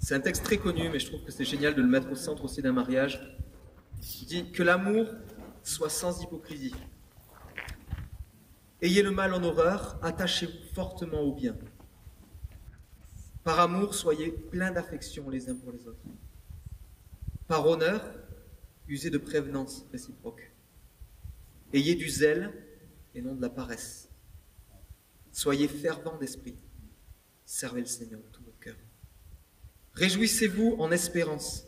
C'est un texte très connu, mais je trouve que c'est génial de le mettre au centre aussi d'un mariage. Il dit que l'amour soit sans hypocrisie. Ayez le mal en horreur, attachez-vous fortement au bien. Par amour, soyez pleins d'affection les uns pour les autres. Par honneur, usez de prévenance réciproque. Ayez du zèle et non de la paresse. Soyez fervents d'esprit. Servez le Seigneur de tout votre cœur. Réjouissez-vous en espérance.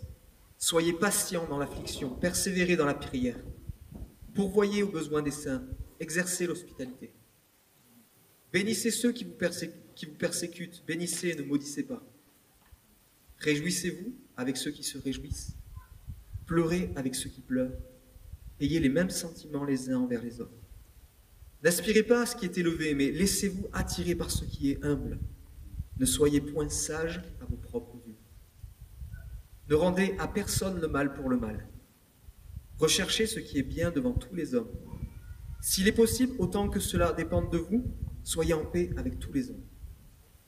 Soyez patients dans l'affliction. Persévérez dans la prière. Pourvoyez aux besoins des saints. Exercez l'hospitalité. Bénissez ceux qui vous persécutent. Bénissez et ne maudissez pas. Réjouissez-vous avec ceux qui se réjouissent. Pleurez avec ceux qui pleurent. Ayez les mêmes sentiments les uns envers les autres. N'aspirez pas à ce qui est élevé, mais laissez-vous attirer par ce qui est humble. Ne soyez point sages à vos propres yeux. Ne rendez à personne le mal pour le mal. Recherchez ce qui est bien devant tous les hommes. S'il est possible, autant que cela dépende de vous, soyez en paix avec tous les hommes.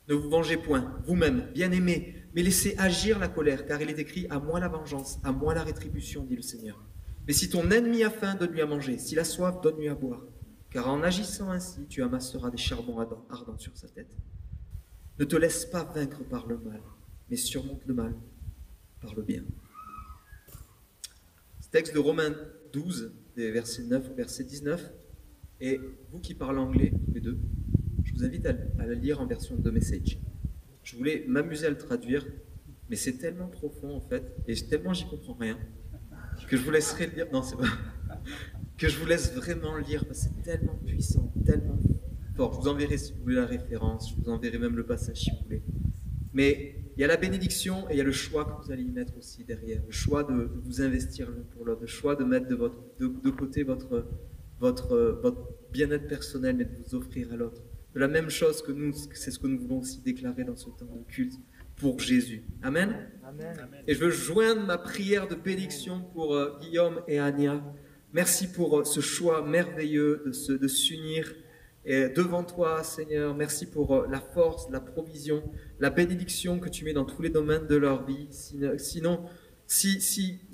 Ne vous vengez point, vous-même, bien-aimés, mais laissez agir la colère, car il est écrit « À moi la vengeance, à moi la rétribution, dit le Seigneur. Mais si ton ennemi a faim, donne-lui à manger, s'il a soif, donne-lui à boire. Car en agissant ainsi, tu amasseras des charbons ardents sur sa tête. Ne te laisse pas vaincre par le mal, mais surmonte le mal par le bien. » Ce texte de Romains 12, des versets 9 au verset 19, et vous qui parlez anglais, tous les deux, je vous invite à la lire en version de Message. Je voulais m'amuser à le traduire, mais c'est tellement profond en fait, et tellement j'y comprends rien, que je vous laisserai le lire. Non, c'est pas. Que je vous laisse vraiment le lire, parce que c'est tellement puissant, tellement fort. Je vous enverrai si vous voulez la référence, je vous enverrai même le passage si vous voulez. Mais il y a la bénédiction et il y a le choix que vous allez y mettre aussi derrière. Le choix de vous investir l'un pour l'autre, le choix de mettre de côté votre bien-être personnel, mais de vous offrir à l'autre. De la même chose que nous, c'est ce que nous voulons aussi déclarer dans ce temps de culte pour Jésus. Amen. Amen. Et je veux joindre ma prière de bénédiction pour Guillaume et Ania. Merci pour ce choix merveilleux de s'unir devant toi, Seigneur. Merci pour la force, la provision, la bénédiction que tu mets dans tous les domaines de leur vie. Sinon,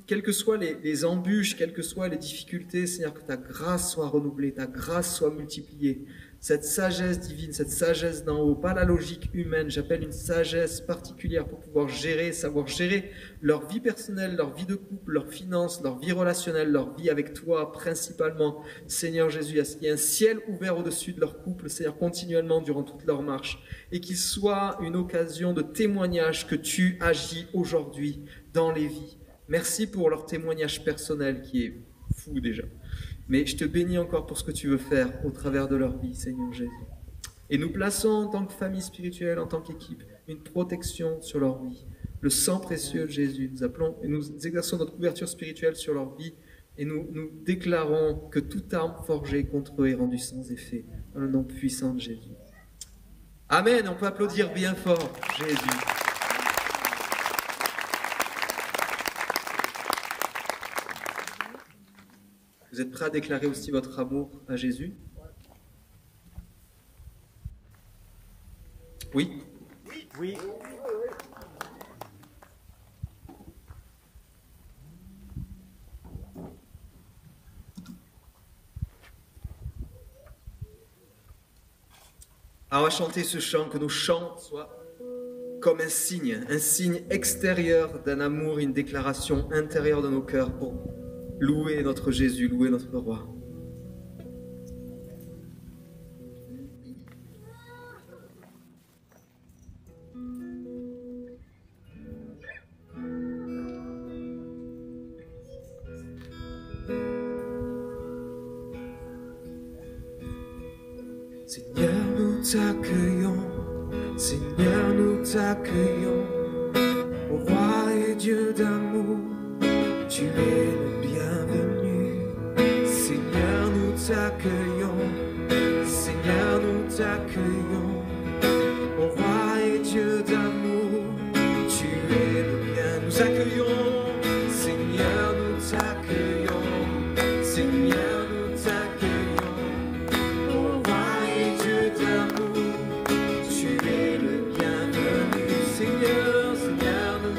quelles que soient les embûches, quelles que soient les difficultés, Seigneur, que ta grâce soit renouvelée, ta grâce soit multipliée. Cette sagesse divine, cette sagesse d'en haut, pas la logique humaine, j'appelle une sagesse particulière pour pouvoir savoir gérer leur vie personnelle, leur vie de couple, leurs finances, leur vie relationnelle, leur vie avec toi principalement. Seigneur Jésus, il y a un ciel ouvert au-dessus de leur couple, Seigneur, continuellement durant toute leur marche, et qu'il soit une occasion de témoignage que tu agis aujourd'hui dans les vies. Merci pour leur témoignage personnel qui est fou déjà. Mais je te bénis encore pour ce que tu veux faire au travers de leur vie, Seigneur Jésus. Et nous plaçons en tant que famille spirituelle, en tant qu'équipe, une protection sur leur vie. Le sang précieux de Jésus, nous appelons et nous exerçons notre couverture spirituelle sur leur vie et nous déclarons que toute arme forgée contre eux est rendue sans effet dans le nom puissant de Jésus. Amen, on peut applaudir bien fort Jésus. Vous êtes prêts à déclarer aussi votre amour à Jésus? Oui? Oui. Alors on va chanter ce chant, que nos chants soient comme un signe extérieur d'un amour, une déclaration intérieure de nos cœurs pour louer notre Jésus, louer notre Roi. Seigneur, nous t'accueillons, Seigneur, nous t'accueillons, ô Roi et Dieu d'amour, tu es le bienvenu. Seigneur, nous t'accueillons, Seigneur, nous t'accueillons, ô Roi et Dieu d'amour, tu es le bien. Nous accueillons, Seigneur, nous t'accueillons, Seigneur, nous t'accueillons, ô Roi et Dieu d'amour, tu es le bienvenu. Seigneur, Seigneur, nous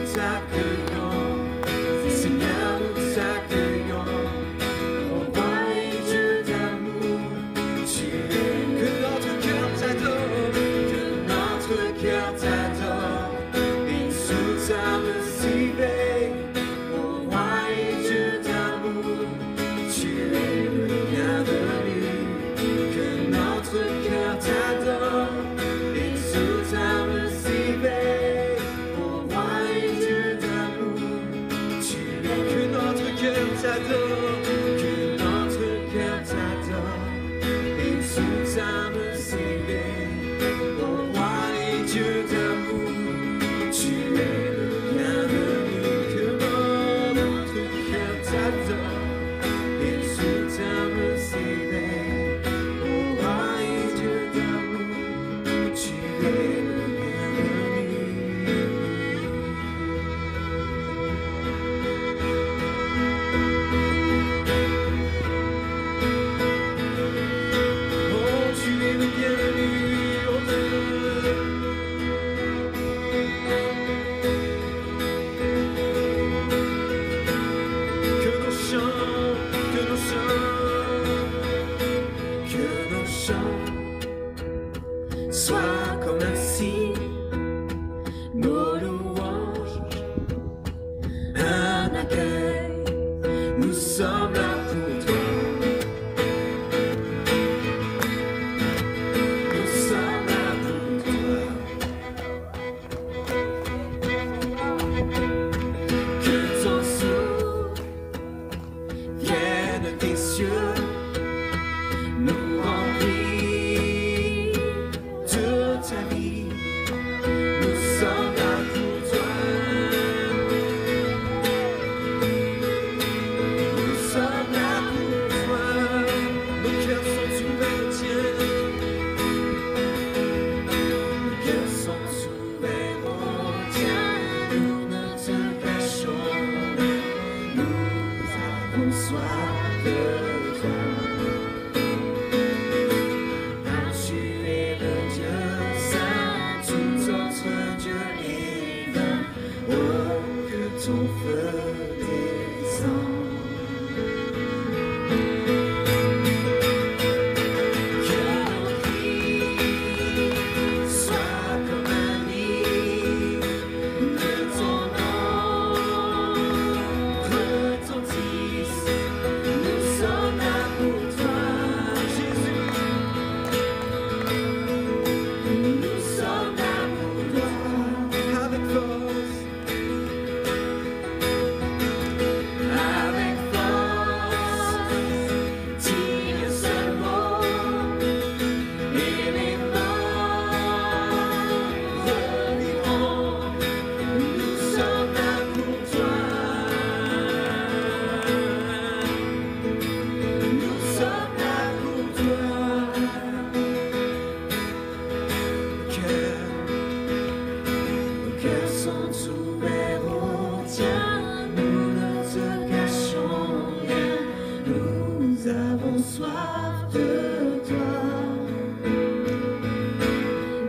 avons soif de toi,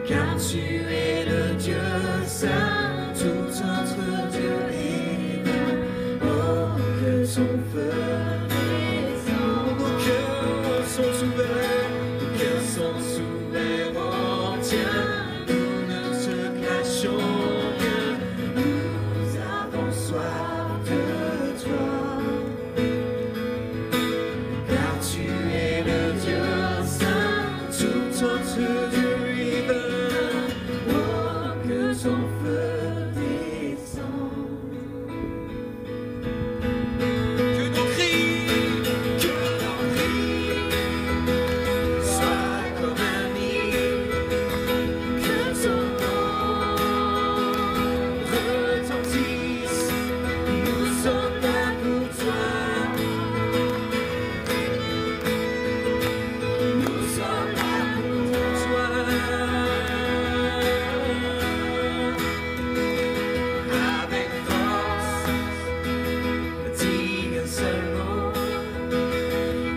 car tu es le Dieu saint, tout autre Dieu est vain. Oh, que ton feu descende. Nos cœurs sont ouverts, nos cœurs sont ouverts, oh tiens, nous ne te cachons rien, nous avons soif de toi, car tu es le Dieu saint, tout autre Dieu est vain. Oh, que ton feu descende. Que nos cris soient comme un hymne, que ton nom retentisse. Nous sommes là pour toi, nous sommes là pour toi. Avec force, dis un seul mot,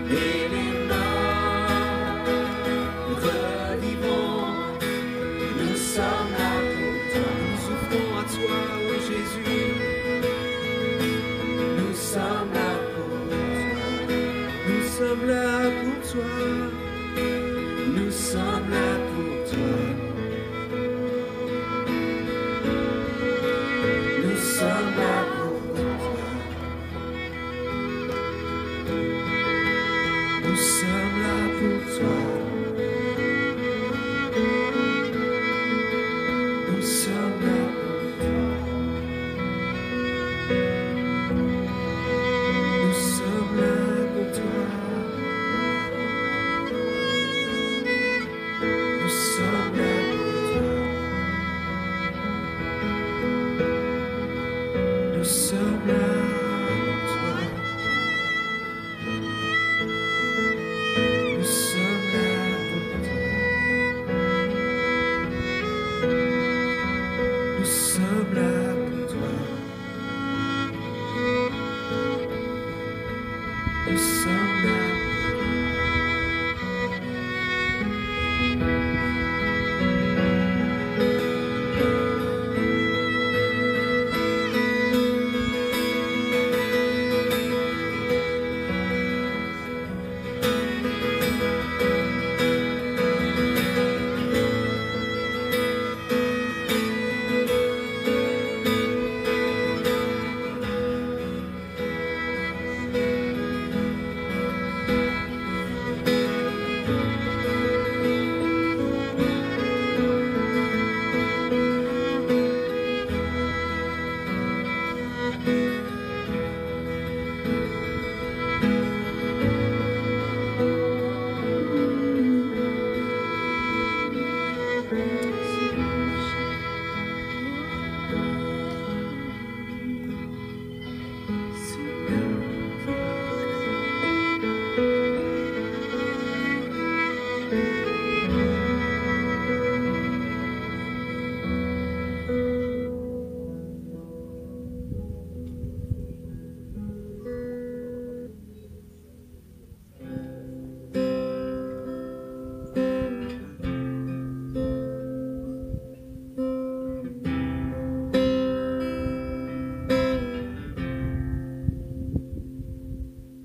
et les morts revivront. Nous sommes là pour toi, nous ouvrons à toi, ô Jésus. Nous sommes là pour toi, nous sommes là pour toi, nous sommes là pour toi, nous sommes là pour toi, nous sommes là pour toi, nous sommes là pour toi, nous sommes là pour toi, nous sommes là pour toi, nous sommes là pour toi, nous sommes là pour toi, nous sommes là pour toi, nous sommes là.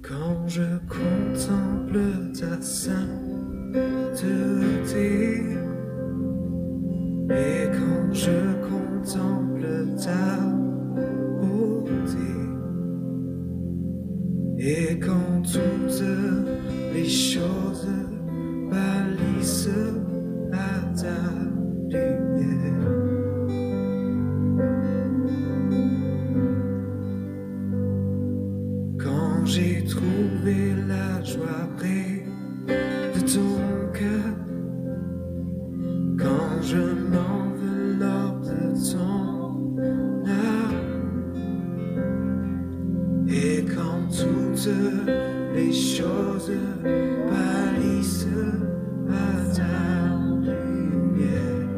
Quand je contemple ta sainteté, et quand je contemple ta beauté, et quand toutes les choses pâlissent à ta lumière, quand j'ai trouvé la joie près de ton cœur, quand je m'enveloppe de ton amour, et quand toutes les choses pâlissent à ta lumière,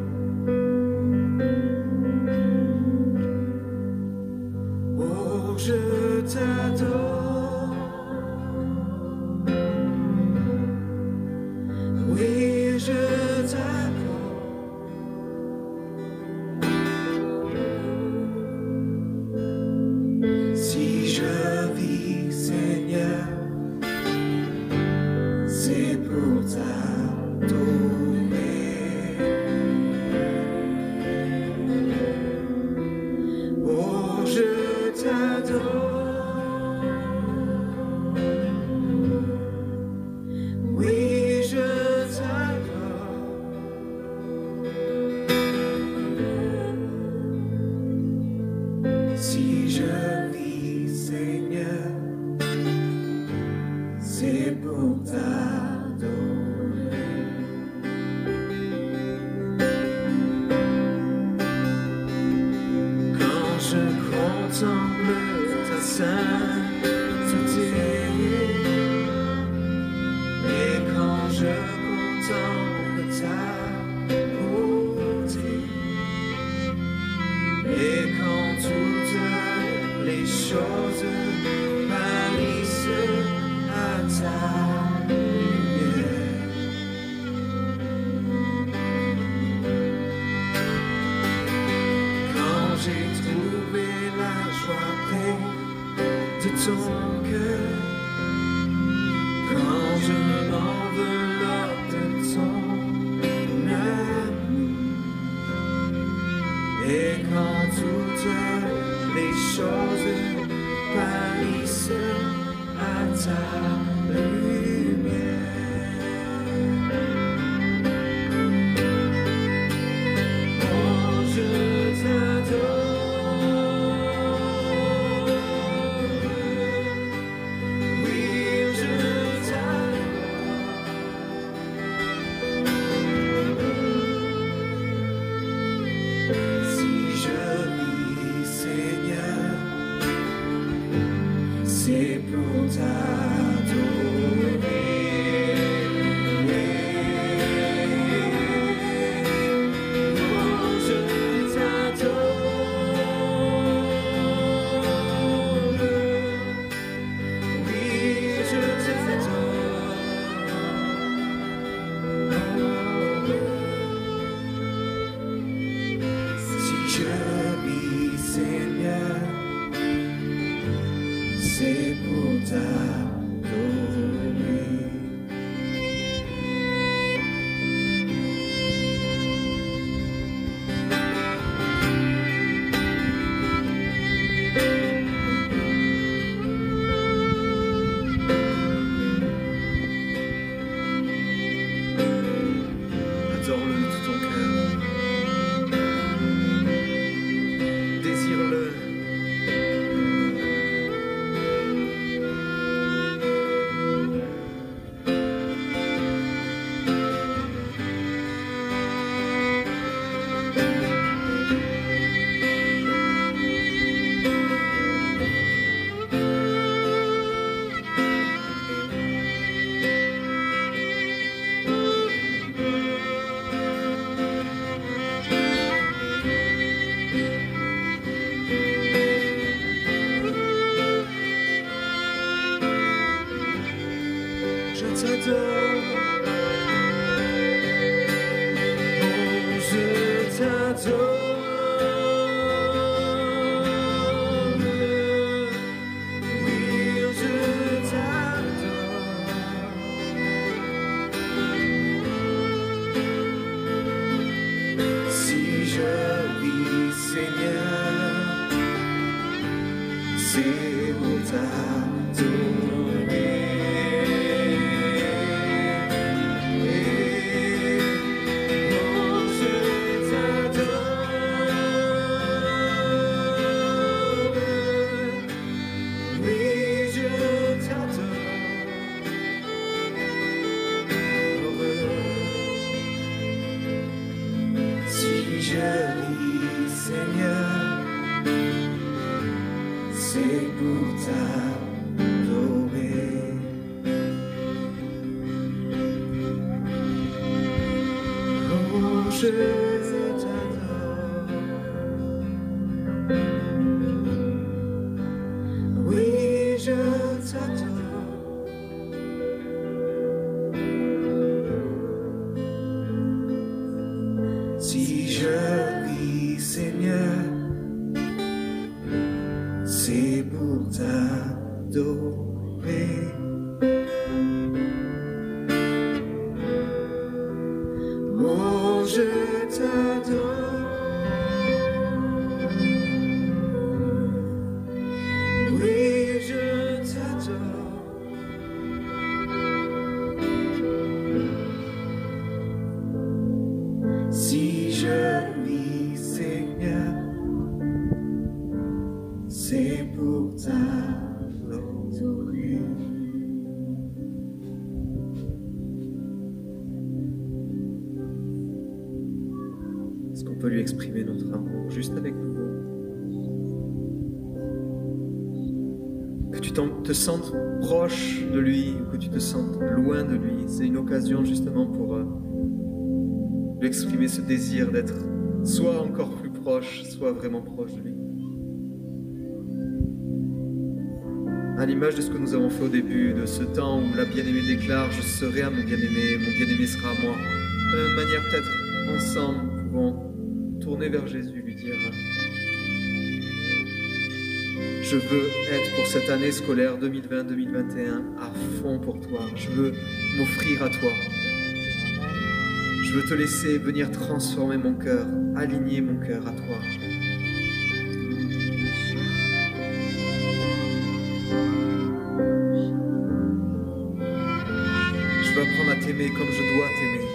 oh je t'adore, Oh, je t'adore. Oui, je t'adore. Si je vis, Seigneur, c'est pour t'adorer. Quand je contemple ta sainteté, et quand je contemple ta beauté, et quand toutes les choses pâlissent à ta lumière, quand j'ai trouvé la joie près de ton cœur, quand je m'enveloppe de ton amour, et quand toutes les choses pâlissent à ta lumière. Oh, je t'adore. Oui, je t'adore. Si je vis, Seigneur, c'est pour Adore-le de tout ton cœur. Désire-le. Je t'adore. Oh, je t'adore. Oui, je t'adore. Si je vis, Seigneur, c'est pour t'adorer. C'est pour t'adorer. Oh, je t'adore. Oui, je t'adore. Si je vis, Seigneur, c'est pour t'adorer. je t'adore. Oui, je t'adore. Si je vis, Seigneur, c'est pour t'adorer. Est-ce qu'on peut lui exprimer notre amour juste avec nous? Que tu te sentes proche de lui ou que tu te sentes loin de lui, c'est une occasion justement pour lui exprimer ce désir d'être soit encore plus proche, soit vraiment proche de lui. À l'image de ce que nous avons fait au début, de ce temps où la bien-aimée déclare « Je serai à mon bien-aimé sera à moi ». De la même manière, peut-être ensemble, nous pouvons tourner vers Jésus, lui dire « Je veux être pour cette année scolaire 2020-2021 à fond pour toi. Je veux m'offrir à toi. Je veux te laisser venir transformer mon cœur, aligner mon cœur à toi. » Je veux apprendre à t'aimer comme je dois t'aimer.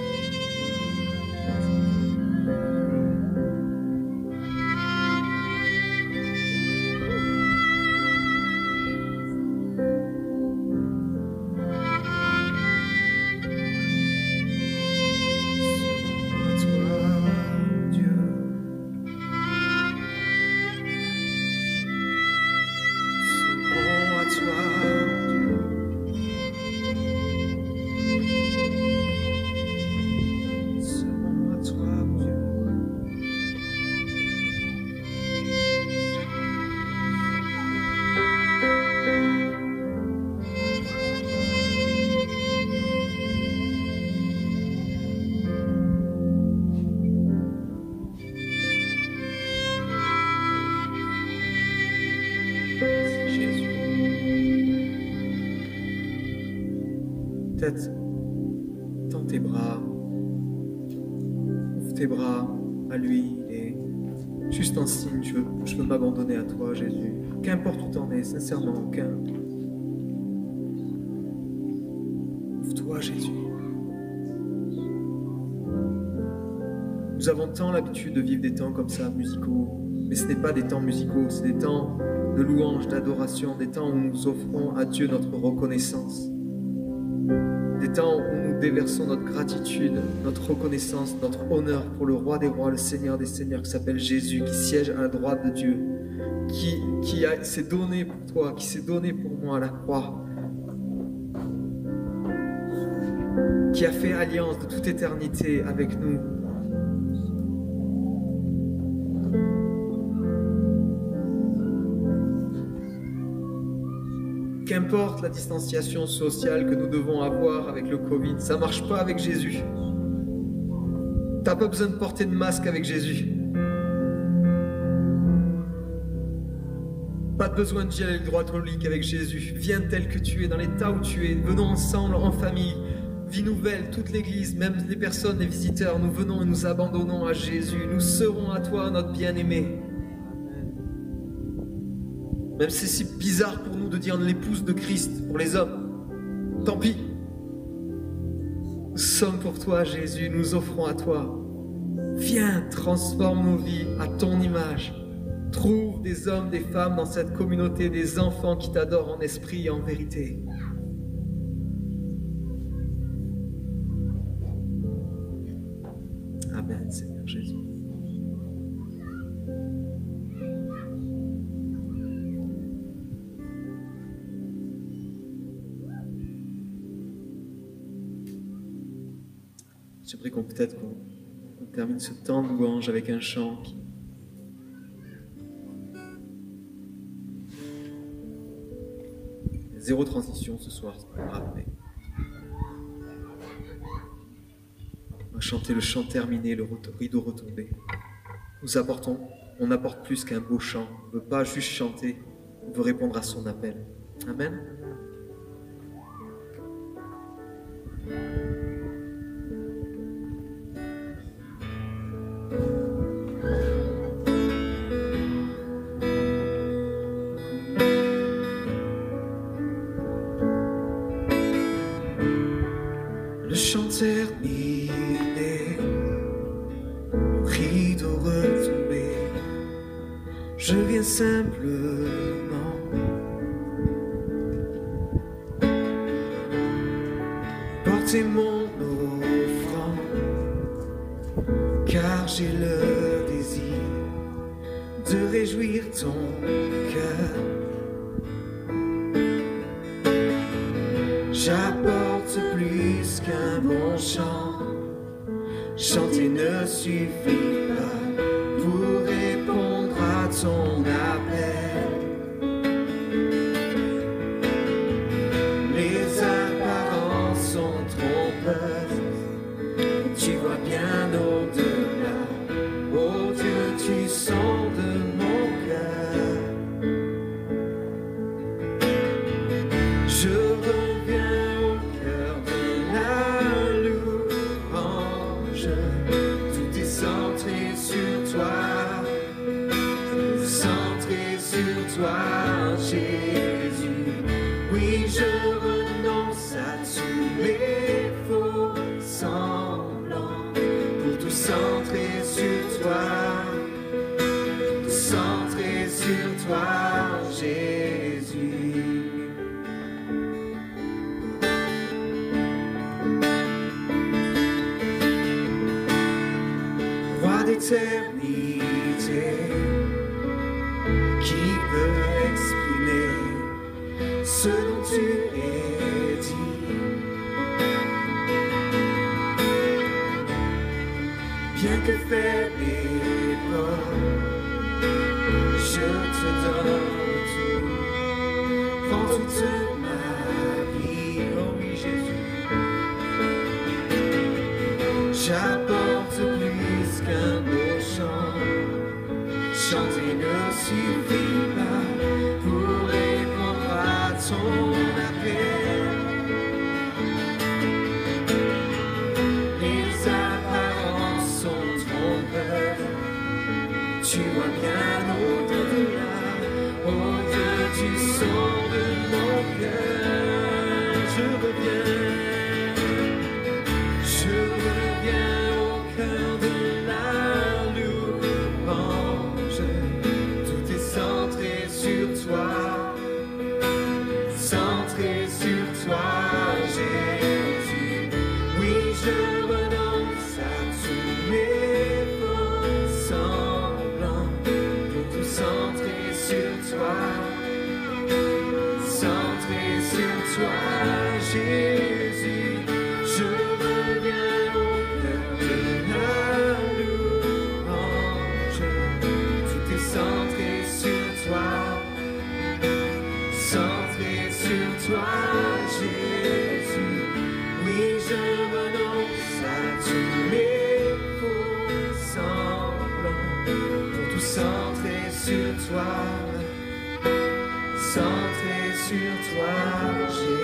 Peut-être tends tes bras, ouvre tes bras à lui et juste en signe, je veux m'abandonner à toi, Jésus. Qu'importe où t'en es, sincèrement, ouvre-toi, Jésus. Nous avons tant l'habitude de vivre des temps comme ça, musicaux, mais ce n'est pas des temps musicaux, c'est des temps de louange, d'adoration, des temps où nous offrons à Dieu notre reconnaissance. Des temps où nous déversons notre gratitude, notre reconnaissance, notre honneur pour le roi des rois, le Seigneur des seigneurs qui s'appelle Jésus, qui siège à la droite de Dieu, qui s'est donné pour toi, qui s'est donné pour moi à la croix, qui a fait alliance de toute éternité avec nous. Qu'importe la distanciation sociale que nous devons avoir avec le Covid, ça ne marche pas avec Jésus. Tu n'as pas besoin de porter de masque avec Jésus. Pas besoin de gel hydroalcoolique avec Jésus. Viens tel que tu es, dans l'état où tu es. Venons ensemble, en famille. Vie nouvelle, toute l'Église, même les personnes, les visiteurs. Nous venons et nous abandonnons à Jésus. Nous serons à toi, notre bien-aimé. Même si c'est bizarre pour nous de dire l'épouse de Christ pour les hommes. Tant pis. Nous sommes pour toi, Jésus, nous offrons à toi. Viens, transforme nos vies à ton image. Trouve des hommes, des femmes dans cette communauté, des enfants qui t'adorent en esprit et en vérité. Amen, Seigneur Jésus. J'aimerais qu'on termine ce temps de louange avec un chant qui... Zéro transition ce soir, c'est pas grave, mais... On va chanter le chant terminé, le rideau retombé. On apporte plus qu'un beau chant. On ne veut pas juste chanter, on veut répondre à son appel. Amen. Le chant terminé, le rideau retombé, je viens simplement porter mon offrande, car j'ai le désir de réjouir ton cœur. J'apporte plus qu'un bon chant, chanter ne suffit pas pour répondre à ton appel. Les apparences sont trompeuses, tu vois bien au-delà. Oh Dieu, tu sondes mon cœur. Je reviens au cœur de la louange. Tout est centré sur toi, centré sur toi, Jésus. Oui, je renonce à tous mes faux semblants pour tout centrer sur toi, centré sur toi, Jésus. Roi d'éternité, qui peut exprimer ce dont tu es dit? Bien que faible et pauvre, je te donne tout. Prends toute ma vie, oh oui Jésus. J'apporte plus qu'un beau chant, chanter ne suffit pas pour répondre à ton appel. Les apparences sont trompeuses, tu vois bien au-delà. Oh Dieu, tu sondes mon cœur. Je reviens au cœur de la louange. Tout est centré sur toi, centré sur toi, Jésus. Oui, je renonce à tous mes faux semblants pour tout centrer sur toi, centré sur toi, Jésus. Je reviens au cœur de la louange. Tout est centré sur toi, centré sur toi, Jésus. Oui, je renonce à tous mes faux semblants pour tout centrer sur toi, centré sur toi, Jésus.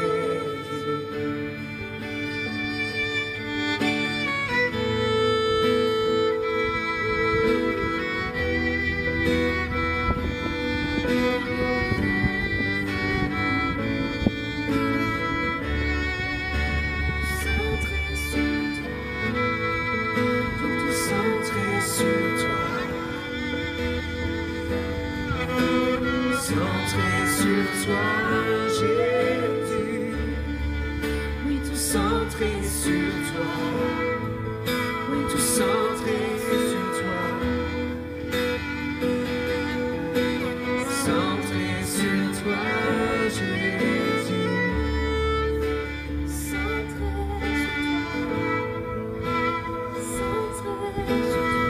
Centré sur toi, Jésus. Oui, tout centré sur toi. Oui, tout centré sur toi. Centré sur toi, Jésus. Centré sur toi. Centré sur toi.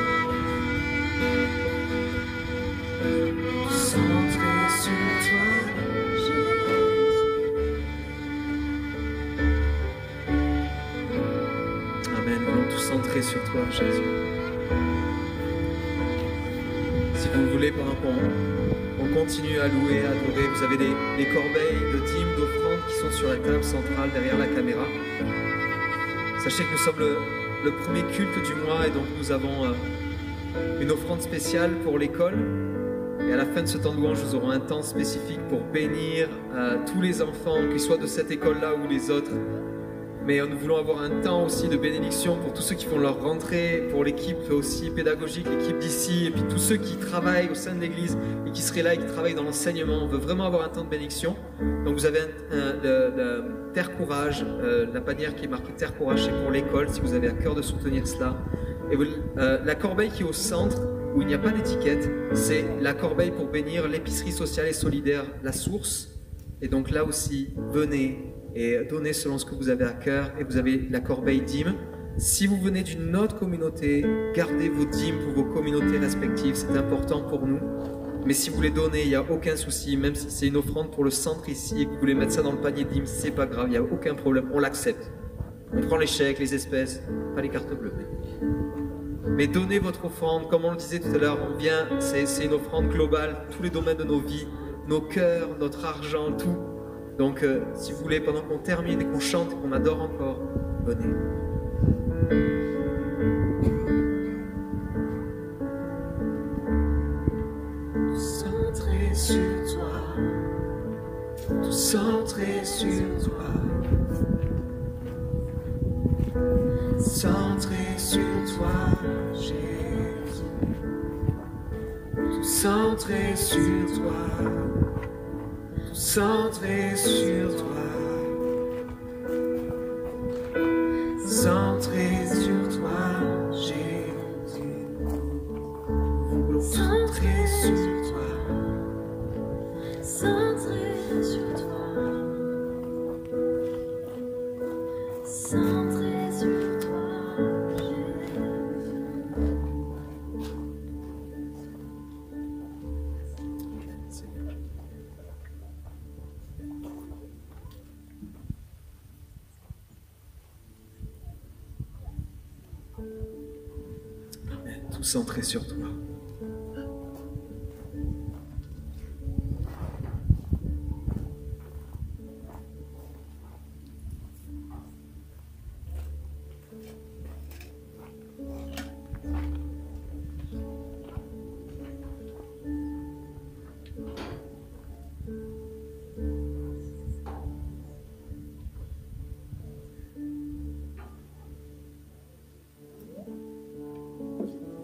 Centré sur toi, Jésus. Amen. Voulons tous centrer sur toi, Jésus. Si vous le voulez, pendant qu'on continue à louer, à adorer, vous avez les corbeilles de dîmes, d'offrandes qui sont sur la table centrale derrière la caméra. Sachez que nous sommes le premier culte du mois et donc nous avons une offrande spéciale pour l'école. Et à la fin de ce temps de louange, nous aurons un temps spécifique pour bénir tous les enfants, qu'ils soient de cette école-là ou les autres, mais nous voulons avoir un temps aussi de bénédiction pour tous ceux qui font leur rentrée, pour l'équipe aussi pédagogique, l'équipe d'ici, et puis tous ceux qui travaillent au sein de l'église et qui seraient là et qui travaillent dans l'enseignement. On veut vraiment avoir un temps de bénédiction. Donc vous avez la Terre Courage, la bannière qui est marquée Terre Courage, c'est pour l'école, si vous avez à cœur de soutenir cela. Et la corbeille qui est au centre, où il n'y a pas d'étiquette, c'est la corbeille pour bénir l'épicerie sociale et solidaire La Source. Et donc là aussi, venez et donnez selon ce que vous avez à cœur. Et vous avez la corbeille dîmes. Si vous venez d'une autre communauté, gardez vos dîmes pour vos communautés respectives, c'est important pour nous. Mais si vous voulez donner, il n'y a aucun souci, même si c'est une offrande pour le centre ici et que vous voulez mettre ça dans le panier de dîmes, c'est pas grave, il n'y a aucun problème, on l'accepte. On prend les chèques, les espèces, pas les cartes bleues. Mais donnez votre offrande, comme on le disait tout à l'heure, c'est une offrande globale, tous les domaines de nos vies, nos cœurs, notre argent, tout. Donc, si vous voulez, pendant qu'on termine et qu'on chante et qu'on adore encore, venez. Tout centré sur toi, tout centré sur toi, centré sur toi, Jésus. Tout centré sur toi, tout centré sur toi, centré sur toi, Jésus. Nous voulons centrer sur toi, centré sur toi, centré sur toi, Tout centré sur toi.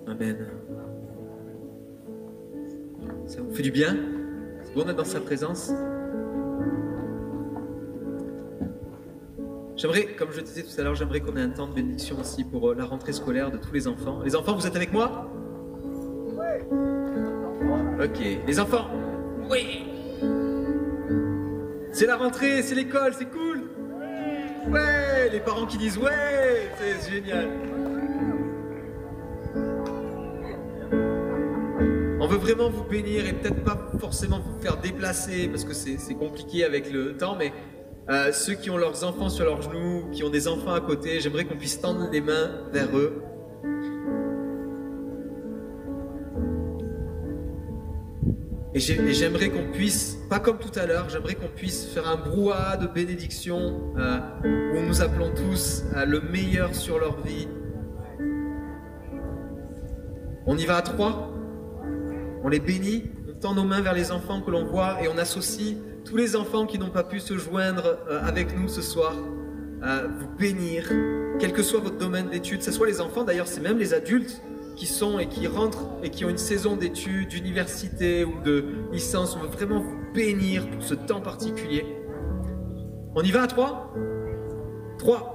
Amen. Ça vous fait du bien? C'est bon d'être dans sa présence? J'aimerais, comme je disais tout à l'heure, j'aimerais qu'on ait un temps de bénédiction aussi pour la rentrée scolaire de tous les enfants. Les enfants, vous êtes avec moi? Oui. Ok. Les enfants? Oui. C'est la rentrée, c'est l'école, c'est cool. Ouais. Les parents qui disent ouais, c'est génial. On veut vraiment vous bénir et peut-être pas forcément vous faire déplacer parce que c'est compliqué avec le temps, mais ceux qui ont leurs enfants sur leurs genoux, qui ont des enfants à côté, j'aimerais qu'on puisse tendre les mains vers eux. Et j'aimerais qu'on puisse, pas comme tout à l'heure, j'aimerais qu'on puisse faire un brouhaha de bénédiction où nous appelons tous le meilleur sur leur vie. On y va à 3. On les bénit, on tend nos mains vers les enfants que l'on voit et on associe tous les enfants qui n'ont pas pu se joindre avec nous ce soir, vous bénir, quel que soit votre domaine d'études, que ce soit les enfants, d'ailleurs c'est même les adultes qui sont et qui rentrent et qui ont une saison d'études, d'université ou de licence, on veut vraiment vous bénir pour ce temps particulier. On y va à 3 ? 3.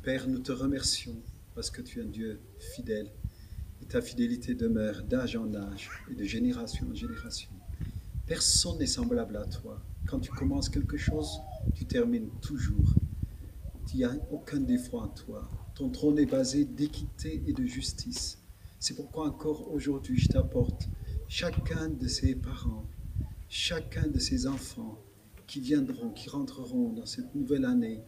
Père, nous te remercions parce que tu es un Dieu fidèle et ta fidélité demeure d'âge en âge et de génération en génération. Personne n'est semblable à toi. Quand tu commences quelque chose, tu termines toujours. Il n'y a aucun défaut en toi. Ton trône est basé d'équité et de justice. C'est pourquoi encore aujourd'hui, je t'apporte chacun de ses parents, chacun de ses enfants qui viendront, qui rentreront dans cette nouvelle année.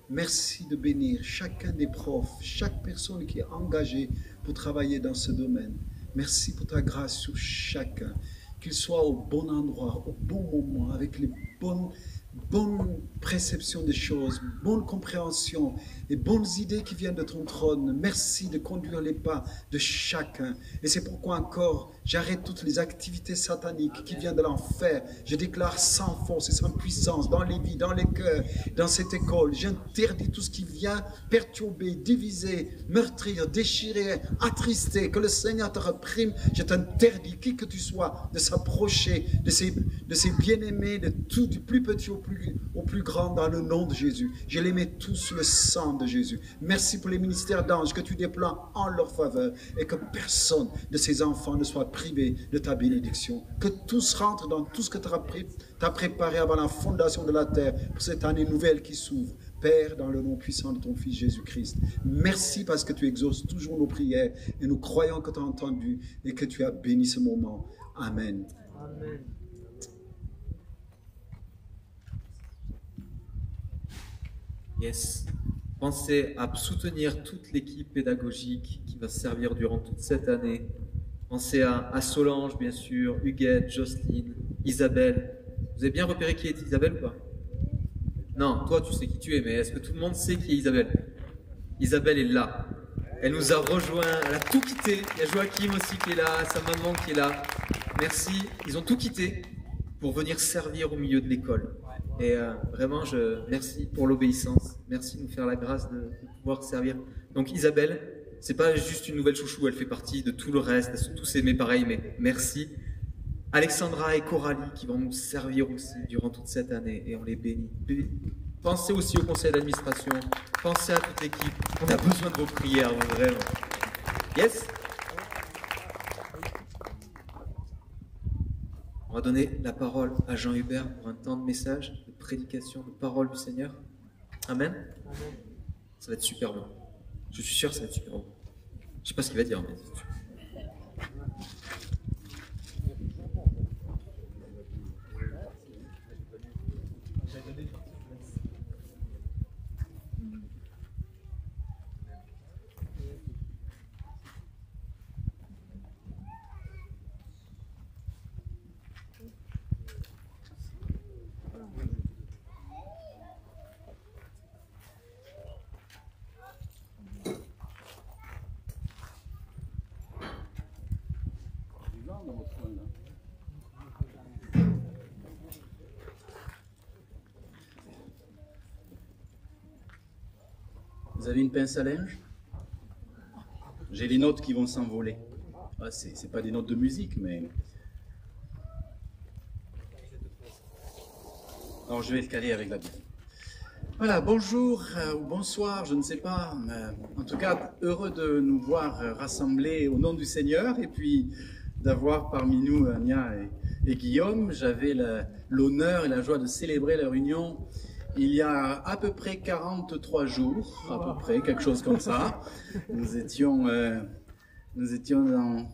Merci de bénir chacun des profs, chaque personne qui est engagée pour travailler dans ce domaine. Merci pour ta grâce sur chacun, qu'il soit au bon endroit, au bon moment, avec les bonnes perceptions des choses, bonne compréhension et bonnes idées qui viennent de ton trône. Merci de conduire les pas de chacun. Et c'est pourquoi encore, j'arrête toutes les activités sataniques qui viennent de l'enfer. Je déclare sans force et sans puissance dans les vies, dans les cœurs, dans cette école. J'interdis tout ce qui vient perturber, diviser, meurtrir, déchirer, attrister. Que le Seigneur te réprime. Je t'interdis, qui que tu sois, de s'approcher de ces bien-aimés, de tout, du plus petit au plus grand, dans le nom de Jésus. Je les mets tous sous le sang de Jésus. Merci pour les ministères d'anges que tu déploies en leur faveur et que personne de ces enfants ne soit privé de ta bénédiction. Que tous rentrent dans tout ce que tu as préparé avant la fondation de la terre pour cette année nouvelle qui s'ouvre. Père, dans le nom puissant de ton Fils Jésus-Christ, merci parce que tu exauces toujours nos prières et nous croyons que tu as entendu et que tu as béni ce moment. Amen. Amen. Yes. Pensez à soutenir toute l'équipe pédagogique qui va servir durant toute cette année. Pensez à Solange, bien sûr, Huguette, Jocelyne, Isabelle. Vous avez bien repéré qui est Isabelle ou pas? Non, toi tu sais qui tu es, mais est-ce que tout le monde sait qui est Isabelle? Isabelle est là. Elle nous a rejoints, elle a tout quitté. Il y a Joachim aussi qui est là, sa maman qui est là. Merci, ils ont tout quitté pour venir servir au milieu de l'école. Et vraiment, merci pour l'obéissance. Merci de nous faire la grâce de pouvoir servir. Donc Isabelle, c'est pas juste une nouvelle chouchou, elle fait partie de tout le reste. Elles sont tous aimées pareil, mais merci. Alexandra et Coralie qui vont nous servir aussi durant toute cette année et on les bénit. Pensez aussi au conseil d'administration. Pensez à toute l'équipe. On a besoin de vos prières, vraiment. Yes? On va donner la parole à Jean Hubert pour un temps de message, de prédication, de parole du Seigneur. Amen. Ça va être super bon. Je suis sûr que ça va être super bon. Je sais pas ce qu'il va dire, mais... Vous avez une pince à linge? J'ai les notes qui vont s'envoler. Ah, c'est pas des notes de musique, mais... Alors je vais le caler avec la Bible. Voilà, bonjour ou bonsoir, je ne sais pas. En tout cas, heureux de nous voir rassemblés au nom du Seigneur et puis d'avoir parmi nous Ania et Guillaume. J'avais l'honneur et la joie de célébrer leur union il y a à peu près 43 jours, à peu près, quelque chose comme ça. Nous étions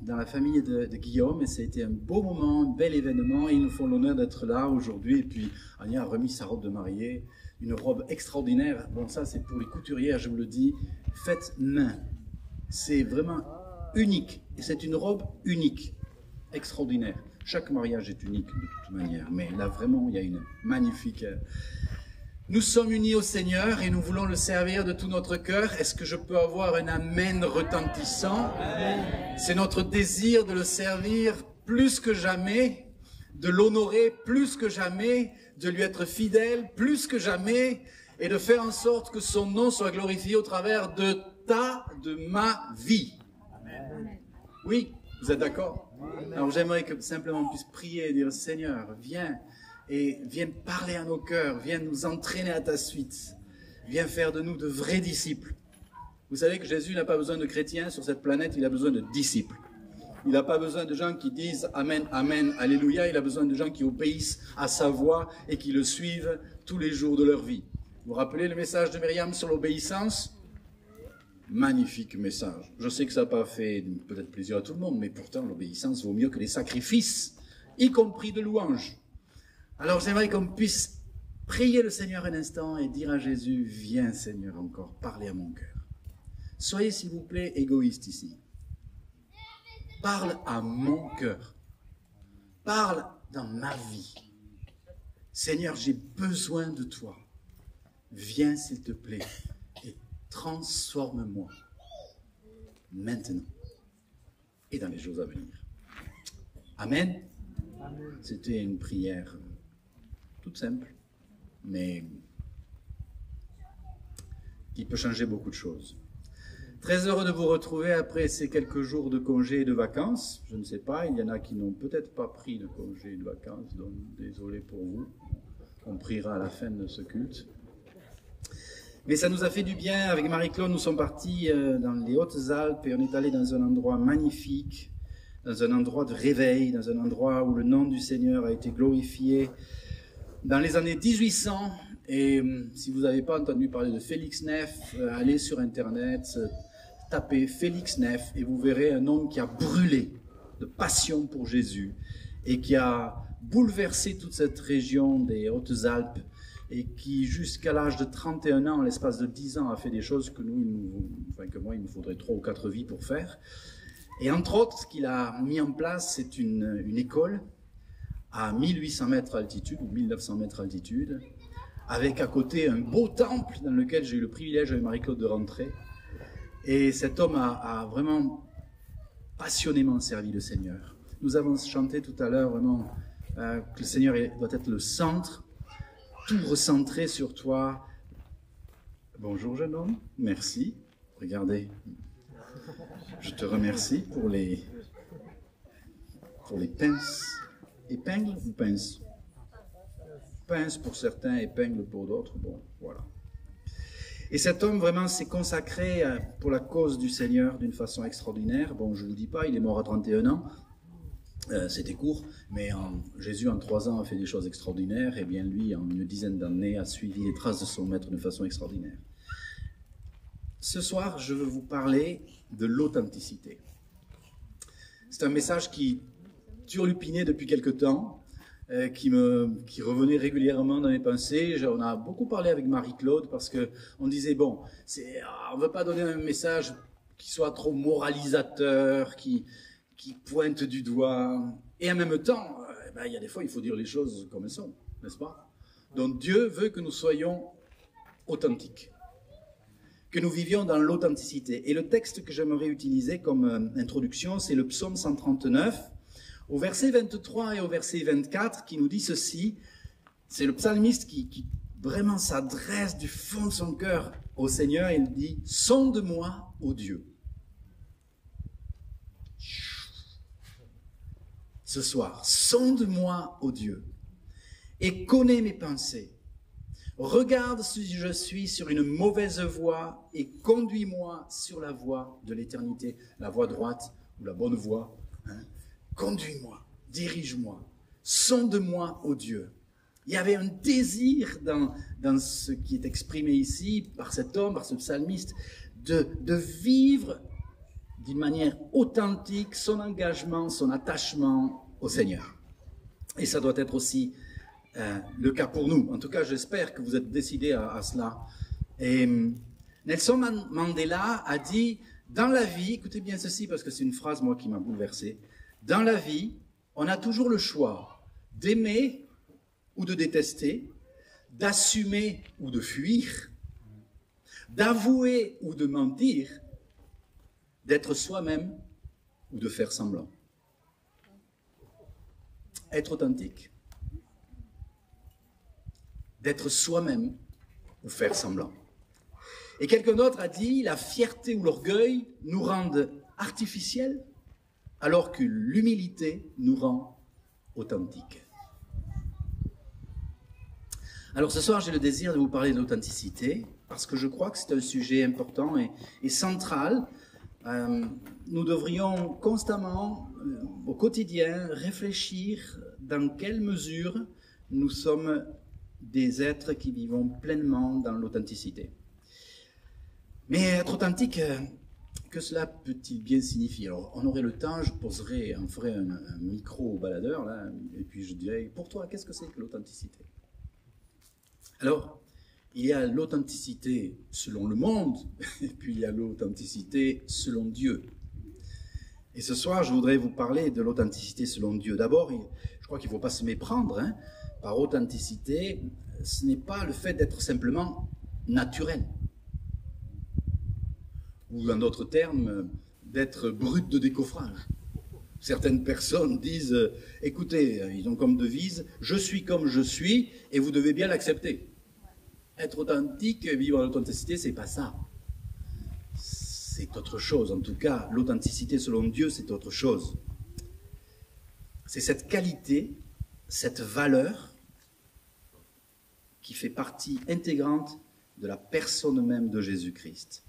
dans la famille de Guillaume et ça a été un beau moment, un bel événement et ils nous font l'honneur d'être là aujourd'hui. Et puis Ania a remis sa robe de mariée, une robe extraordinaire. Bon, ça c'est pour les couturières, je vous le dis, faite main. C'est vraiment unique et c'est une robe unique, extraordinaire. Chaque mariage est unique de toute manière, mais là vraiment il y a une magnifique... Nous sommes unis au Seigneur et nous voulons le servir de tout notre cœur. Est-ce que je peux avoir un amen retentissant? C'est notre désir de le servir plus que jamais, de l'honorer plus que jamais, de lui être fidèle plus que jamais et de faire en sorte que son nom soit glorifié au travers de ma vie. Oui, vous êtes d'accord? Alors j'aimerais que simplement on puisse prier et dire Seigneur, viens. Et viens parler à nos cœurs, viens nous entraîner à ta suite, viens faire de nous de vrais disciples, Vous savez que Jésus n'a pas besoin de chrétiens sur cette planète, il a besoin de disciples. Il n'a pas besoin de gens qui disent Amen, Amen, Alléluia. Il a besoin de gens qui obéissent à sa voix et qui le suivent tous les jours de leur vie. Vous vous rappelez le message de Myriam sur l'obéissance? Magnifique message. Je sais que ça n'a pas fait peut-être plaisir à tout le monde, mais pourtant l'obéissance vaut mieux que les sacrifices, y compris de louanges. Alors j'aimerais qu'on puisse prier le Seigneur un instant et dire à Jésus, viens Seigneur encore, parlez à mon cœur. Soyez s'il vous plaît égoïste ici. Parle à mon cœur. Parle dans ma vie. Seigneur, j'ai besoin de toi. Viens s'il te plaît et transforme-moi maintenant et dans les jours à venir. Amen. C'était une prière toute simple, mais qui peut changer beaucoup de choses. Très heureux de vous retrouver après ces quelques jours de congé et de vacances. Je ne sais pas, il y en a qui n'ont peut-être pas pris de congé et de vacances, donc désolé pour vous. On priera à la fin de ce culte. Mais ça nous a fait du bien. Avec Marie-Claude, nous sommes partis dans les Hautes-Alpes et on est allé dans un endroit magnifique, dans un endroit de réveil, dans un endroit où le nom du Seigneur a été glorifié. Dans les années 1800, et si vous n'avez pas entendu parler de Félix Neff, allez sur Internet, tapez Félix Neff et vous verrez un homme qui a brûlé de passion pour Jésus et qui a bouleversé toute cette région des Hautes-Alpes et qui, jusqu'à l'âge de 31 ans, en l'espace de 10 ans, a fait des choses que que moi, il me faudrait 3 ou 4 vies pour faire. Et entre autres, ce qu'il a mis en place, c'est une école à 1800 mètres altitude, ou 1900 mètres altitude, avec à côté un beau temple dans lequel j'ai eu le privilège avec Marie-Claude de rentrer. Et cet homme a vraiment passionnément servi le Seigneur. Nous avons chanté tout à l'heure vraiment que le Seigneur doit être le centre, tout recentré sur toi. Bonjour jeune homme, merci. Regardez, je te remercie pour les pinces. Épingles ou pinces? Pinces pour certains, épingles pour d'autres. Bon, voilà. Et cet homme vraiment s'est consacré pour la cause du Seigneur d'une façon extraordinaire. Bon, je ne vous dis pas, il est mort à 31 ans. C'était court, mais Jésus en 3 ans a fait des choses extraordinaires. Et bien lui, en une dizaine d'années, a suivi les traces de son maître d'une façon extraordinaire. Ce soir, je veux vous parler de l'authenticité. C'est un message qui turlupinait depuis quelque temps, qui revenait régulièrement dans mes pensées. On a beaucoup parlé avec Marie-Claude parce qu'on disait, bon, on ne veut pas donner un message qui soit trop moralisateur, qui pointe du doigt. Et en même temps, il y a des fois, il faut dire les choses comme elles sont, n'est-ce pas? Donc Dieu veut que nous soyons authentiques, que nous vivions dans l'authenticité. Et le texte que j'aimerais utiliser comme introduction, c'est le psaume 139, au verset 23 et au verset 24, qui nous dit ceci. C'est le psalmiste qui vraiment s'adresse du fond de son cœur au Seigneur. Et il dit, « Sonde-moi, ô Dieu. » Ce soir, sonde-moi, ô Dieu, et connais mes pensées. Regarde si je suis sur une mauvaise voie et conduis-moi sur la voie de l'éternité, la voie droite ou la bonne voie. Conduis-moi, dirige-moi, sonde-moi, ô Dieu. Il y avait un désir dans ce qui est exprimé ici par cet homme, par ce psalmiste, de vivre d'une manière authentique son engagement, son attachement au Seigneur. Et ça doit être aussi le cas pour nous. En tout cas, j'espère que vous êtes décidés à cela. Et Nelson Mandela a dit, dans la vie, écoutez bien ceci parce que c'est une phrase, moi, qui m'a bouleversé. Dans la vie, on a toujours le choix d'aimer ou de détester, d'assumer ou de fuir, d'avouer ou de mentir, d'être soi-même ou de faire semblant. Être authentique. D'être soi-même ou faire semblant. Et quelqu'un d'autre a dit, la fierté ou l'orgueil nous rendent artificiels, alors que l'humilité nous rend authentiques. Alors ce soir, j'ai le désir de vous parler de l'authenticité, parce que je crois que c'est un sujet important et central. Nous devrions constamment, au quotidien, réfléchir dans quelle mesure nous sommes des êtres qui vivons pleinement dans l'authenticité. Mais être authentique, que cela peut-il bien signifier? Alors, on aurait le temps, on ferait un micro au baladeur, là, et puis je dirais, pour toi, qu'est-ce que c'est que l'authenticité? Alors, il y a l'authenticité selon le monde, et puis il y a l'authenticité selon Dieu. Et ce soir, je voudrais vous parler de l'authenticité selon Dieu. D'abord, je crois qu'il ne faut pas se méprendre, hein. Par authenticité, ce n'est pas le fait d'être simplement naturel. Ou en d'autres termes, d'être brut de décoffrage. Certaines personnes disent, écoutez, ils ont comme devise, je suis comme je suis, et vous devez bien l'accepter. Être authentique, vivre en authenticité, c'est pas ça. C'est autre chose. En tout cas, l'authenticité selon Dieu, c'est autre chose. C'est cette qualité, cette valeur qui fait partie intégrante de la personne même de Jésus-Christ.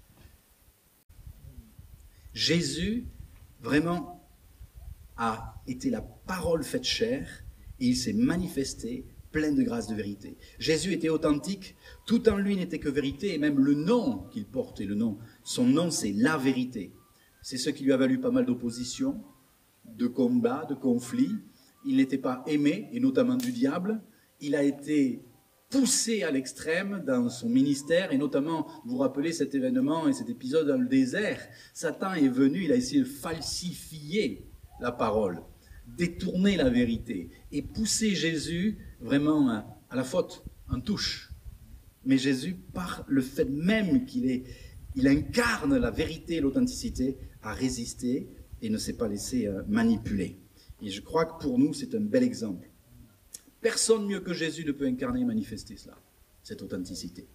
Jésus, vraiment, a été la parole faite chair et il s'est manifesté plein de grâce de vérité. Jésus était authentique, tout en lui n'était que vérité, et même le nom qu'il portait, son nom c'est la vérité. C'est ce qui lui a valu pas mal d'opposition, de combats, de conflits. Il n'était pas aimé, et notamment du diable. Il a été poussé à l'extrême dans son ministère, et notamment, vous vous rappelez cet événement et cet épisode dans le désert. Satan est venu, il a essayé de falsifier la parole, détourner la vérité, et pousser Jésus vraiment à la faute, en touche. Mais Jésus, par le fait même qu'il incarne la vérité et l'authenticité, a résisté et ne s'est pas laissé manipuler. Et je crois que pour nous, c'est un bel exemple. Personne mieux que Jésus ne peut incarner et manifester cela, cette authenticité.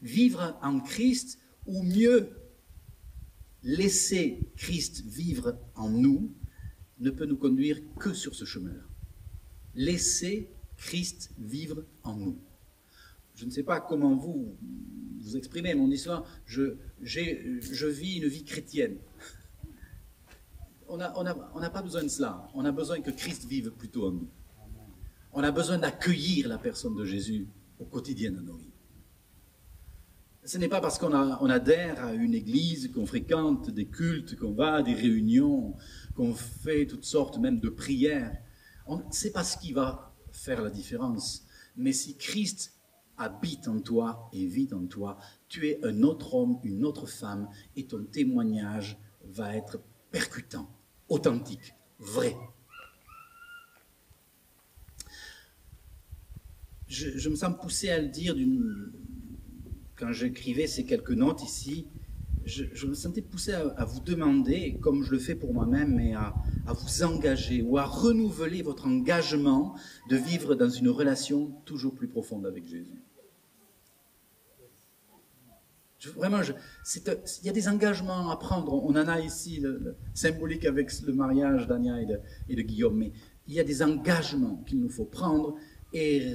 Vivre en Christ, ou mieux, laisser Christ vivre en nous, ne peut nous conduire que sur ce chemin-là. Laisser Christ vivre en nous. Je ne sais pas comment vous exprimez, mais on dit souvent, je vis une vie chrétienne. On n'a pas besoin de cela. On a besoin que Christ vive plutôt en nous. On a besoin d'accueillir la personne de Jésus au quotidien de nos vies. Ce n'est pas parce qu'on adhère à une église, qu'on fréquente des cultes, qu'on va à des réunions, qu'on fait toutes sortes même de prières. C'est pas ce qui va faire la différence. Mais si Christ habite en toi et vit en toi, tu es un autre homme, une autre femme, et ton témoignage va être percutant, authentique, vrai. Je me sens poussé à le dire quand j'écrivais ces quelques notes ici, je me sentais poussé à vous demander, comme je le fais pour moi-même, mais à vous engager ou à renouveler votre engagement de vivre dans une relation toujours plus profonde avec Jésus. Il y a des engagements à prendre. On en a ici, le symbolique avec le mariage d'Ania et de Guillaume, mais il y a des engagements qu'il nous faut prendre et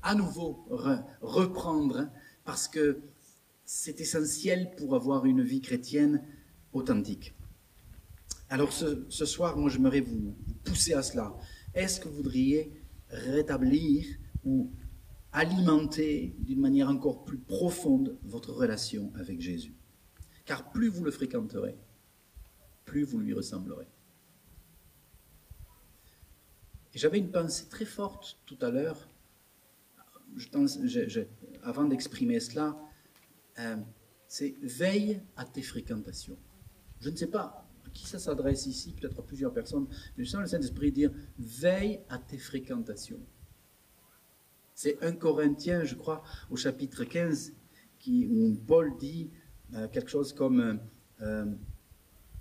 à nouveau reprendre, parce que c'est essentiel pour avoir une vie chrétienne authentique. Alors ce soir, moi j'aimerais vous pousser à cela. Est-ce que vous voudriez rétablir ou alimenter d'une manière encore plus profonde votre relation avec Jésus? Car plus vous le fréquenterez, plus vous lui ressemblerez. Et j'avais une pensée très forte tout à l'heure, avant d'exprimer cela, c'est veille à tes fréquentations. Je ne sais pas à qui ça s'adresse ici, peut-être à plusieurs personnes, mais je sens le Saint-Esprit dire veille à tes fréquentations. C'est 1 Corinthiens, je crois, au chapitre 15, où Paul dit quelque chose comme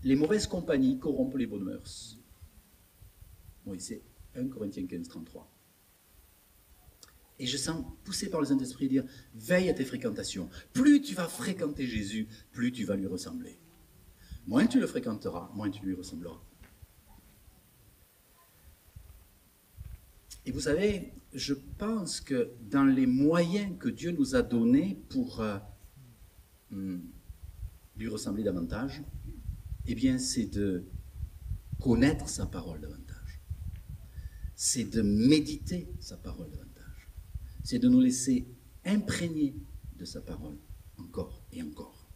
les mauvaises compagnies corrompent les bonnes mœurs. Oui, c'est 1 Corinthiens 15, 33. Et je sens poussé par le Saint-Esprit dire veille à tes fréquentations. Plus tu vas fréquenter Jésus, plus tu vas lui ressembler. Moins tu le fréquenteras, moins tu lui ressembleras. Et vous savez, je pense que dans les moyens que Dieu nous a donnés pour lui ressembler davantage, eh bien, c'est de connaître sa parole davantage. C'est de méditer sa parole davantage. C'est de nous laisser imprégner de sa parole encore et encore.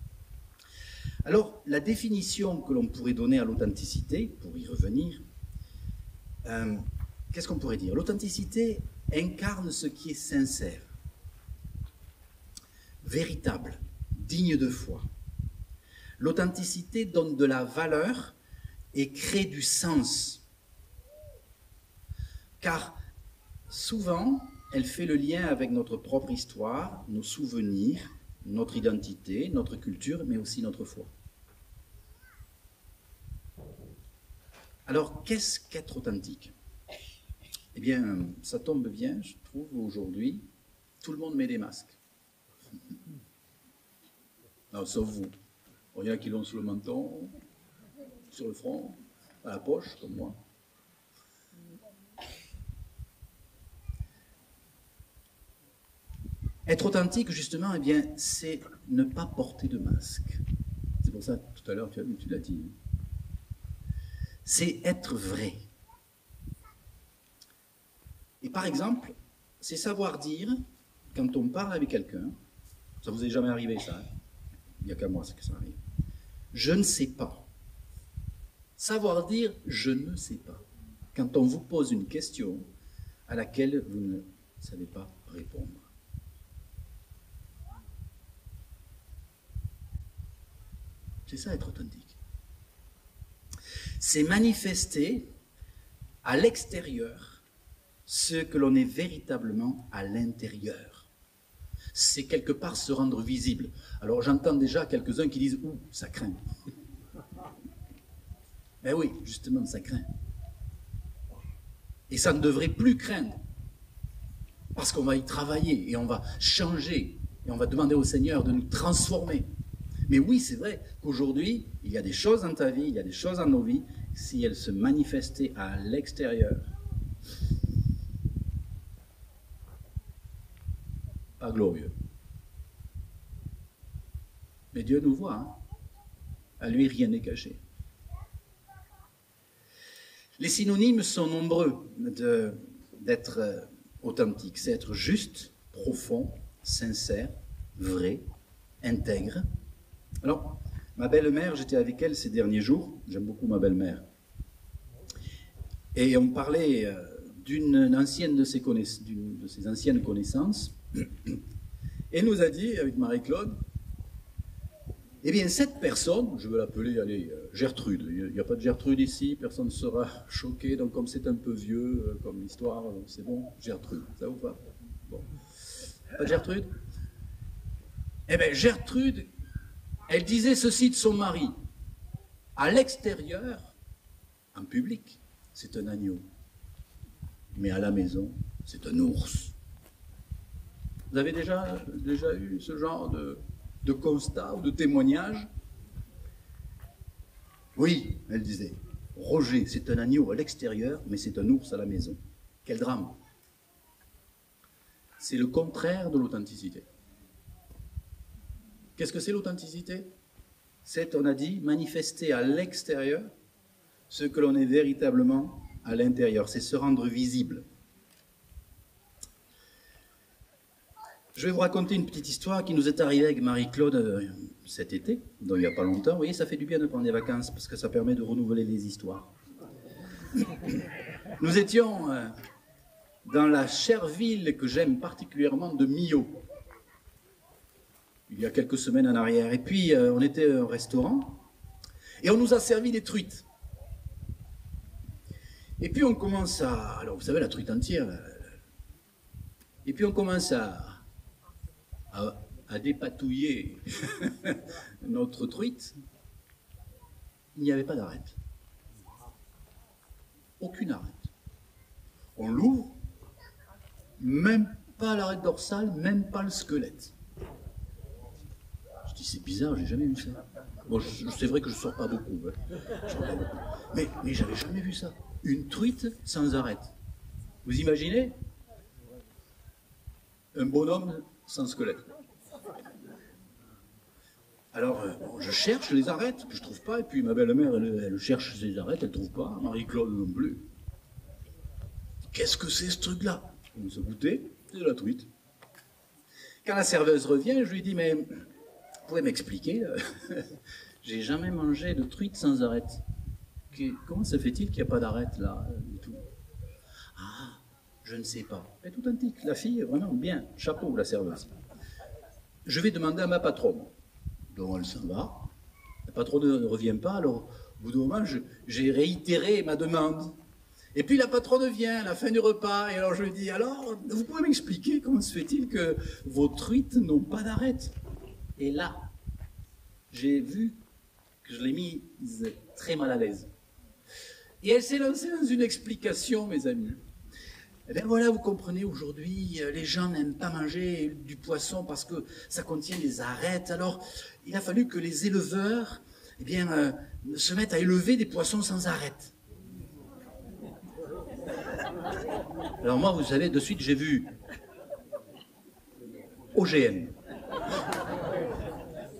Alors, la définition que l'on pourrait donner à l'authenticité, pour y revenir, qu'est-ce qu'on pourrait dire? L'authenticité incarne ce qui est sincère, véritable, digne de foi. L'authenticité donne de la valeur et crée du sens. Car souvent, elle fait le lien avec notre propre histoire, nos souvenirs, notre identité, notre culture, mais aussi notre foi. Alors, qu'est-ce qu'être authentique? Eh bien, ça tombe bien, je trouve, aujourd'hui, tout le monde met des masques. Non, sauf vous. Il y en a qui l'ont sur le menton, sur le front, à la poche, comme moi. Être authentique, justement, eh bien, c'est ne pas porter de masque. C'est pour ça, tout à l'heure, tu l'as dit. C'est être vrai. Et par exemple, c'est savoir dire, quand on parle avec quelqu'un, ça vous est jamais arrivé ça, hein? Il n'y a qu'à moi que ça arrive. Je ne sais pas. Savoir dire je ne sais pas. Quand on vous pose une question à laquelle vous ne savez pas répondre. C'est ça être authentique. C'est manifester à l'extérieur ce que l'on est véritablement à l'intérieur. C'est quelque part se rendre visible. Alors j'entends déjà quelques-uns qui disent « Ouh, ça craint ». Ben oui, justement, ça craint. Et ça ne devrait plus craindre. Parce qu'on va y travailler et on va changer et on va demander au Seigneur de nous transformer. Mais oui, c'est vrai qu'aujourd'hui, il y a des choses dans ta vie, il y a des choses dans nos vies, si elles se manifestaient à l'extérieur, pas glorieux. Mais Dieu nous voit, hein? À lui, rien n'est caché. Les synonymes sont nombreux d'être authentique. C'est être juste, profond, sincère, vrai, intègre. Alors, ma belle-mère, j'étais avec elle ces derniers jours. J'aime beaucoup ma belle-mère. Et on parlait d'une de ses anciennes connaissances. Et elle nous a dit, avec Marie-Claude, eh bien, cette personne, je vais l'appeler, allez, Gertrude. Il n'y a pas de Gertrude ici, personne ne sera choqué. Donc, comme c'est un peu vieux comme histoire, c'est bon, Gertrude. Ça vous va? Bon. Pas de Gertrude? Eh bien, Gertrude, elle disait ceci de son mari. À l'extérieur, en public, c'est un agneau. Mais à la maison, c'est un ours. Vous avez déjà eu ce genre de constat ou de témoignage? Oui, elle disait, Roger, c'est un agneau à l'extérieur, mais c'est un ours à la maison. Quel drame! C'est le contraire de l'authenticité. Qu'est-ce que c'est l'authenticité? C'est, on a dit, manifester à l'extérieur ce que l'on est véritablement à l'intérieur. C'est se rendre visible. Je vais vous raconter une petite histoire qui nous est arrivée avec Marie-Claude cet été, donc il n'y a pas longtemps. Vous voyez, ça fait du bien de prendre des vacances parce que ça permet de renouveler les histoires. Nous étions dans la chère ville que j'aime particulièrement de Millau, il y a quelques semaines en arrière. Et puis, on était au restaurant et on nous a servi des truites. Et puis, on commence à... Alors, vous savez, la truite entière. Et puis, on commence à dépatouiller notre truite. Il n'y avait pas d'arête. Aucune arête. On l'ouvre, même pas l'arête dorsale, même pas le squelette. Je dis, c'est bizarre, j'ai jamais vu ça. Bon, c'est vrai que je ne sors pas beaucoup. Ouais. Mais j'avais jamais vu ça. Une truite sans arête. Vous imaginez? Un bonhomme sans squelette. Alors, bon, je cherche les arêtes, que je ne trouve pas, et puis ma belle-mère, elle cherche ses arêtes, elle ne trouve pas, Marie-Claude non plus. Qu'est-ce que c'est ce truc-là? On se goûtait, c'est de la truite. Quand la serveuse revient, je lui dis, mais vous pouvez m'expliquer? J'ai jamais mangé de truite sans arête. Comment se fait-il qu'il n'y a pas d'arête là du tout? Ah, je ne sais pas. Elle est tout antique, la fille, vraiment bien. Chapeau, la serveuse. Je vais demander à ma patronne. Donc elle s'en va. La patronne ne revient pas, alors au bout d'un moment, j'ai réitéré ma demande. Et puis la patronne vient à la fin du repas, et alors je lui dis, alors, vous pouvez m'expliquer comment se fait-il que vos truites n'ont pas d'arête? Et là, j'ai vu que je l'ai mise très mal à l'aise. Et elle s'est lancée dans une explication, mes amis. Eh bien voilà, vous comprenez, aujourd'hui, les gens n'aiment pas manger du poisson parce que ça contient des arêtes. Alors, il a fallu que les éleveurs, eh bien, se mettent à élever des poissons sans arêtes. Alors moi, vous savez, de suite, j'ai vu OGM.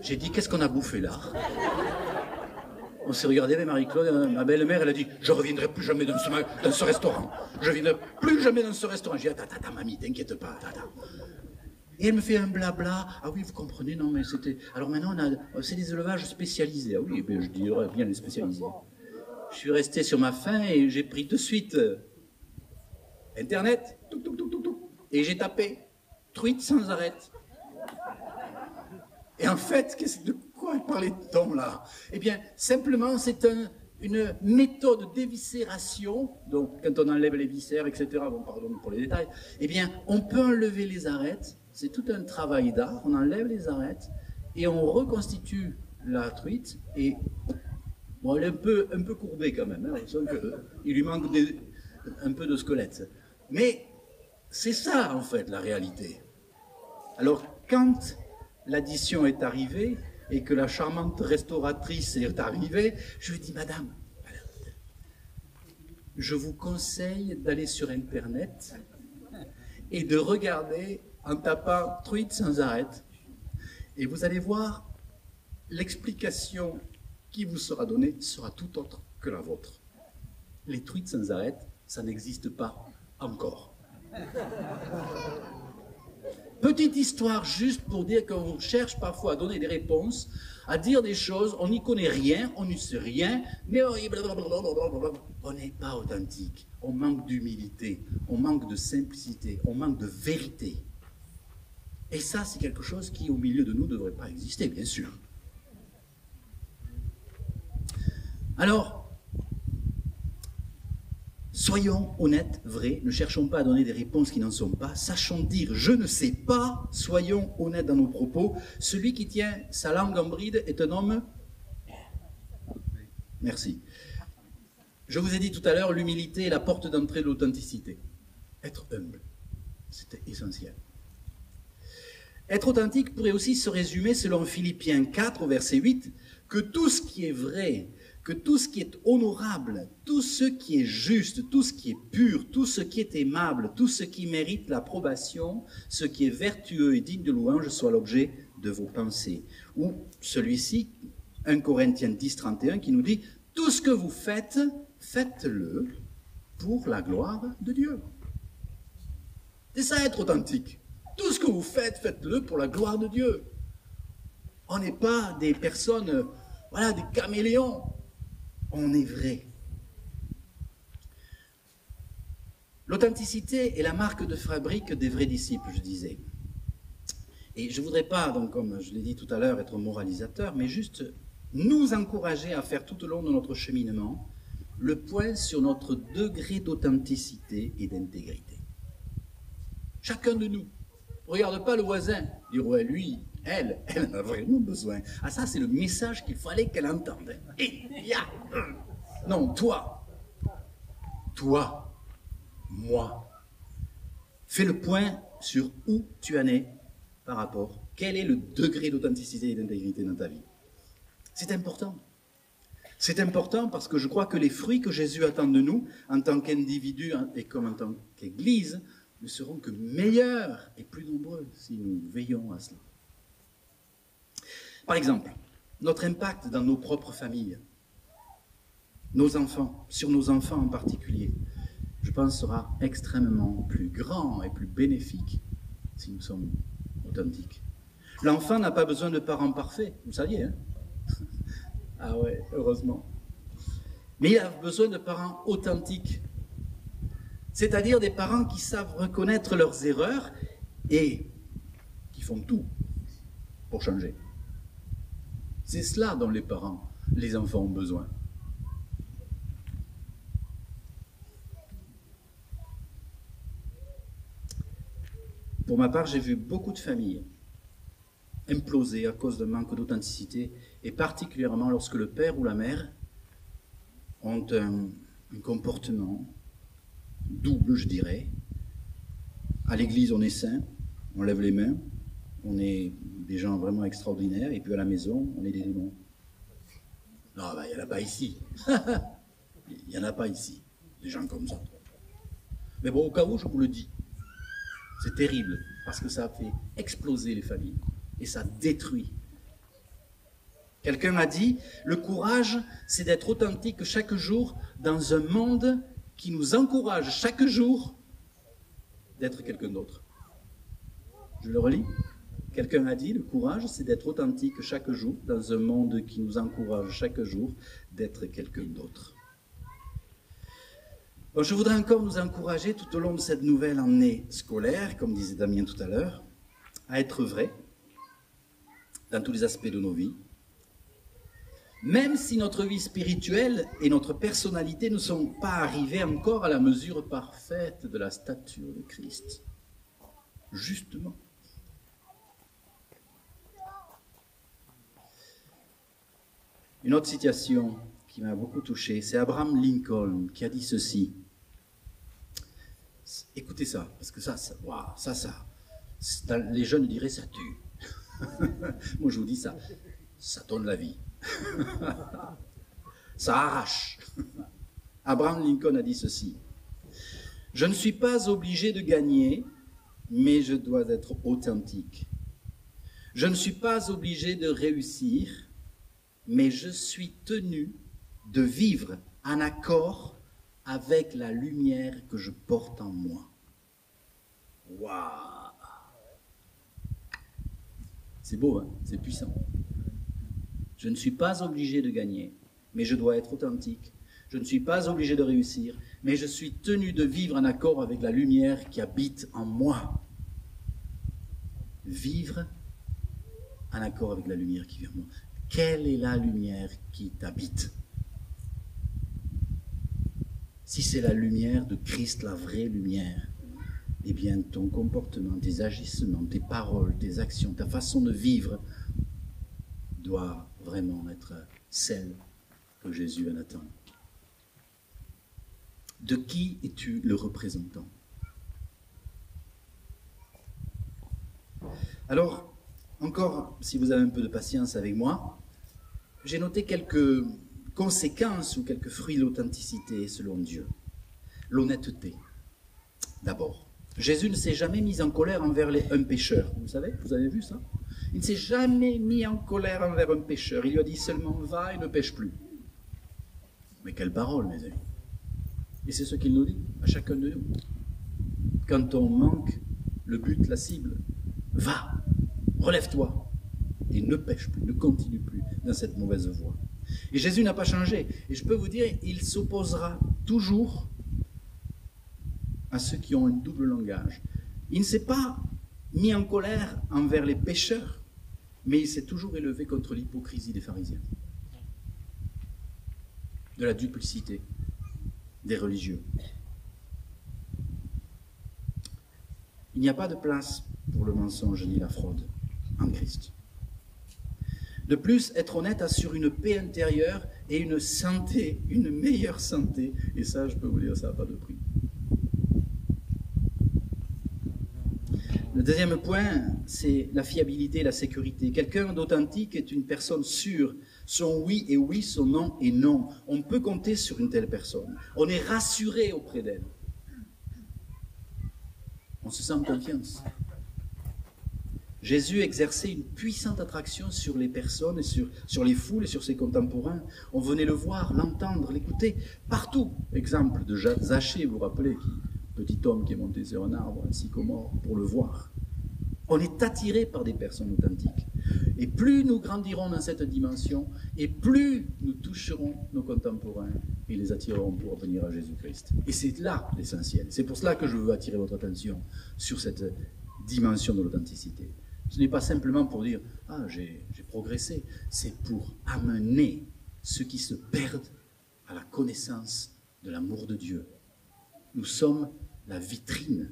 J'ai dit, qu'est-ce qu'on a bouffé là? On s'est regardé avec Marie-Claude, ma belle-mère, elle a dit, je ne reviendrai plus jamais dans ce restaurant. Je ne reviendrai plus jamais dans ce restaurant. J'ai dit, attends, mamie, t'inquiète pas, attends. Et elle me fait un blabla. Ah oui, vous comprenez, non, mais c'était... Alors maintenant, c'est des élevages spécialisés. Ah oui, ben, je dirais bien les spécialisés. Je suis resté sur ma faim et j'ai pris de suite Internet, et j'ai tapé truite sans arête. Et en fait, de quoi parlait-on là? Eh bien, simplement, c'est une méthode d'éviscération. Donc, quand on enlève les viscères, etc., bon, pardon pour les détails, eh bien, on peut enlever les arêtes. C'est tout un travail d'art. On enlève les arêtes et on reconstitue la truite. Et bon, elle est un peu courbée quand même. Hein, il lui manque un peu de squelette. Mais c'est ça, en fait, la réalité. Alors, quand l'addition est arrivée et que la charmante restauratrice est arrivée, je lui dis, madame, je vous conseille d'aller sur Internet et de regarder en tapant truite sans arête. Et vous allez voir, l'explication qui vous sera donnée sera tout autre que la vôtre. Les truites sans arête, ça n'existe pas encore. Petite histoire juste pour dire qu'on cherche parfois à donner des réponses, à dire des choses, on n'y connaît rien, on n'y sait rien, mais on n'est pas authentique. On manque d'humilité, on manque de simplicité, on manque de vérité. Et ça, c'est quelque chose qui, au milieu de nous, ne devrait pas exister, bien sûr. Alors, soyons honnêtes, vrais, ne cherchons pas à donner des réponses qui n'en sont pas, sachons dire « je ne sais pas », soyons honnêtes dans nos propos. Celui qui tient sa langue en bride est un homme... Merci. Je vous ai dit tout à l'heure, l'humilité est la porte d'entrée de l'authenticité. Être humble, c'était essentiel. Être authentique pourrait aussi se résumer, selon Philippiens 4, verset 8, que tout ce qui est vrai, que tout ce qui est honorable, tout ce qui est juste, tout ce qui est pur, tout ce qui est aimable, tout ce qui mérite l'approbation, ce qui est vertueux et digne de louange soit l'objet de vos pensées. Ou celui-ci, 1 Corinthiens 10, 31, qui nous dit « Tout ce que vous faites, faites-le pour la gloire de Dieu. » C'est ça être authentique. Tout ce que vous faites, faites-le pour la gloire de Dieu. On n'est pas des personnes, voilà, des caméléons. On est vrai. L'authenticité est la marque de fabrique des vrais disciples, je disais. Et je ne voudrais pas, donc, comme je l'ai dit tout à l'heure, être moralisateur, mais juste nous encourager à faire tout au long de notre cheminement le point sur notre degré d'authenticité et d'intégrité. Chacun de nous. Ne regarde pas le voisin, dire ouais, lui, elle en a vraiment besoin. Ah, ça, c'est le message qu'il fallait qu'elle entende. Non, toi, moi. Fais le point sur où tu en es par rapport. Quel est le degré d'authenticité et d'intégrité dans ta vie? C'est important. C'est important parce que je crois que les fruits que Jésus attend de nous, en tant qu'individu et comme en tant qu'Église, ne seront que meilleurs et plus nombreux si nous veillons à cela. Par exemple, notre impact dans nos propres familles, nos enfants, sur nos enfants en particulier, je pense sera extrêmement plus grand et plus bénéfique si nous sommes authentiques. L'enfant n'a pas besoin de parents parfaits, vous saviez, hein? Ah ouais, heureusement. Mais il a besoin de parents authentiques, c'est-à-dire des parents qui savent reconnaître leurs erreurs et qui font tout pour changer. C'est cela dont les enfants ont besoin. Pour ma part, j'ai vu beaucoup de familles imploser à cause d'un manque d'authenticité, et particulièrement lorsque le père ou la mère ont un comportement double, je dirais. À l'église, on est saint, on lève les mains, on est des gens vraiment extraordinaires, et puis à la maison, on est des démons. Non, il n'y en a pas ici. Il n'y en a pas ici, des gens comme ça. Mais bon, au cas où, je vous le dis, c'est terrible, parce que ça fait exploser les familles, et ça détruit. Quelqu'un a dit, le courage, c'est d'être authentique chaque jour dans un monde qui nous encourage chaque jour d'être quelqu'un d'autre. Je le relis. Quelqu'un a dit, le courage, c'est d'être authentique chaque jour dans un monde qui nous encourage chaque jour d'être quelqu'un d'autre. Bon, je voudrais encore nous encourager tout au long de cette nouvelle année scolaire, comme disait Damien tout à l'heure, à être vrai dans tous les aspects de nos vies, même si notre vie spirituelle et notre personnalité ne sont pas arrivées encore à la mesure parfaite de la stature de Christ. Justement. Une autre citation qui m'a beaucoup touché, c'est Abraham Lincoln qui a dit ceci. Écoutez ça, parce que les jeunes diraient ça tue. Moi je vous dis ça donne la vie. Ça arrache. Abraham Lincoln a dit ceci. Je ne suis pas obligé de gagner, mais je dois être authentique. Je ne suis pas obligé de réussir, mais je suis tenu de vivre en accord avec la lumière que je porte en moi. Waouh! C'est beau, hein? C'est puissant. Je ne suis pas obligé de gagner, mais je dois être authentique. Je ne suis pas obligé de réussir, mais je suis tenu de vivre en accord avec la lumière qui habite en moi. Vivre en accord avec la lumière qui vit en moi. Quelle est la lumière qui t'habite? Si c'est la lumière de Christ, la vraie lumière, eh bien ton comportement, tes agissements, tes paroles, tes actions, ta façon de vivre doit vraiment être celle que Jésus en attend. De qui es-tu le représentant? Alors, encore, si vous avez un peu de patience avec moi, j'ai noté quelques conséquences ou quelques fruits de l'authenticité selon Dieu. L'honnêteté. D'abord, Jésus ne s'est jamais mis en colère envers un pécheur. Vous savez, vous avez vu ça? Il ne s'est jamais mis en colère envers un pécheur. Il lui a dit seulement va et ne pêche plus. Mais quelle parole, mes amis! Et c'est ce qu'il nous dit à chacun de nous. Quand on manque le but, la cible, va, relève-toi et ne pêche plus, ne continue plus dans cette mauvaise voie. Et Jésus n'a pas changé. Et je peux vous dire, il s'opposera toujours à ceux qui ont un double langage. Il ne s'est pas mis en colère envers les pécheurs, mais il s'est toujours élevé contre l'hypocrisie des pharisiens, de la duplicité des religieux. Il n'y a pas de place pour le mensonge ni la fraude en Christ. De plus, être honnête assure une paix intérieure et une santé, une meilleure santé. Et ça, je peux vous dire, ça n'a pas de prix. Le deuxième point, c'est la fiabilité et la sécurité. Quelqu'un d'authentique est une personne sûre. Son oui est oui, son non est non. On peut compter sur une telle personne. On est rassuré auprès d'elle. On se sent en confiance. Jésus exerçait une puissante attraction sur les personnes, et sur les foules et sur ses contemporains. On venait le voir, l'entendre, l'écouter partout. Exemple de Zachée, vous vous rappelez, petit homme qui est monté sur un arbre, un sycomore, pour le voir. On est attiré par des personnes authentiques. Et plus nous grandirons dans cette dimension, et plus nous toucherons nos contemporains et les attirerons pour venir à Jésus-Christ. Et c'est là l'essentiel. C'est pour cela que je veux attirer votre attention sur cette dimension de l'authenticité. Ce n'est pas simplement pour dire « Ah, j'ai progressé », c'est pour amener ceux qui se perdent à la connaissance de l'amour de Dieu. Nous sommes la vitrine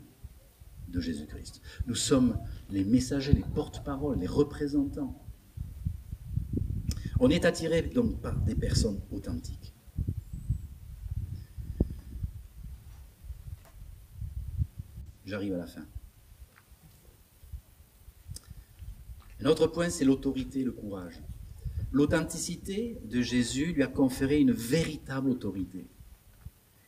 de Jésus-Christ. Nous sommes les messagers, les porte-paroles, les représentants. On est attiré donc par des personnes authentiques. J'arrive à la fin. Un autre point, c'est l'autorité et le courage. L'authenticité de Jésus lui a conféré une véritable autorité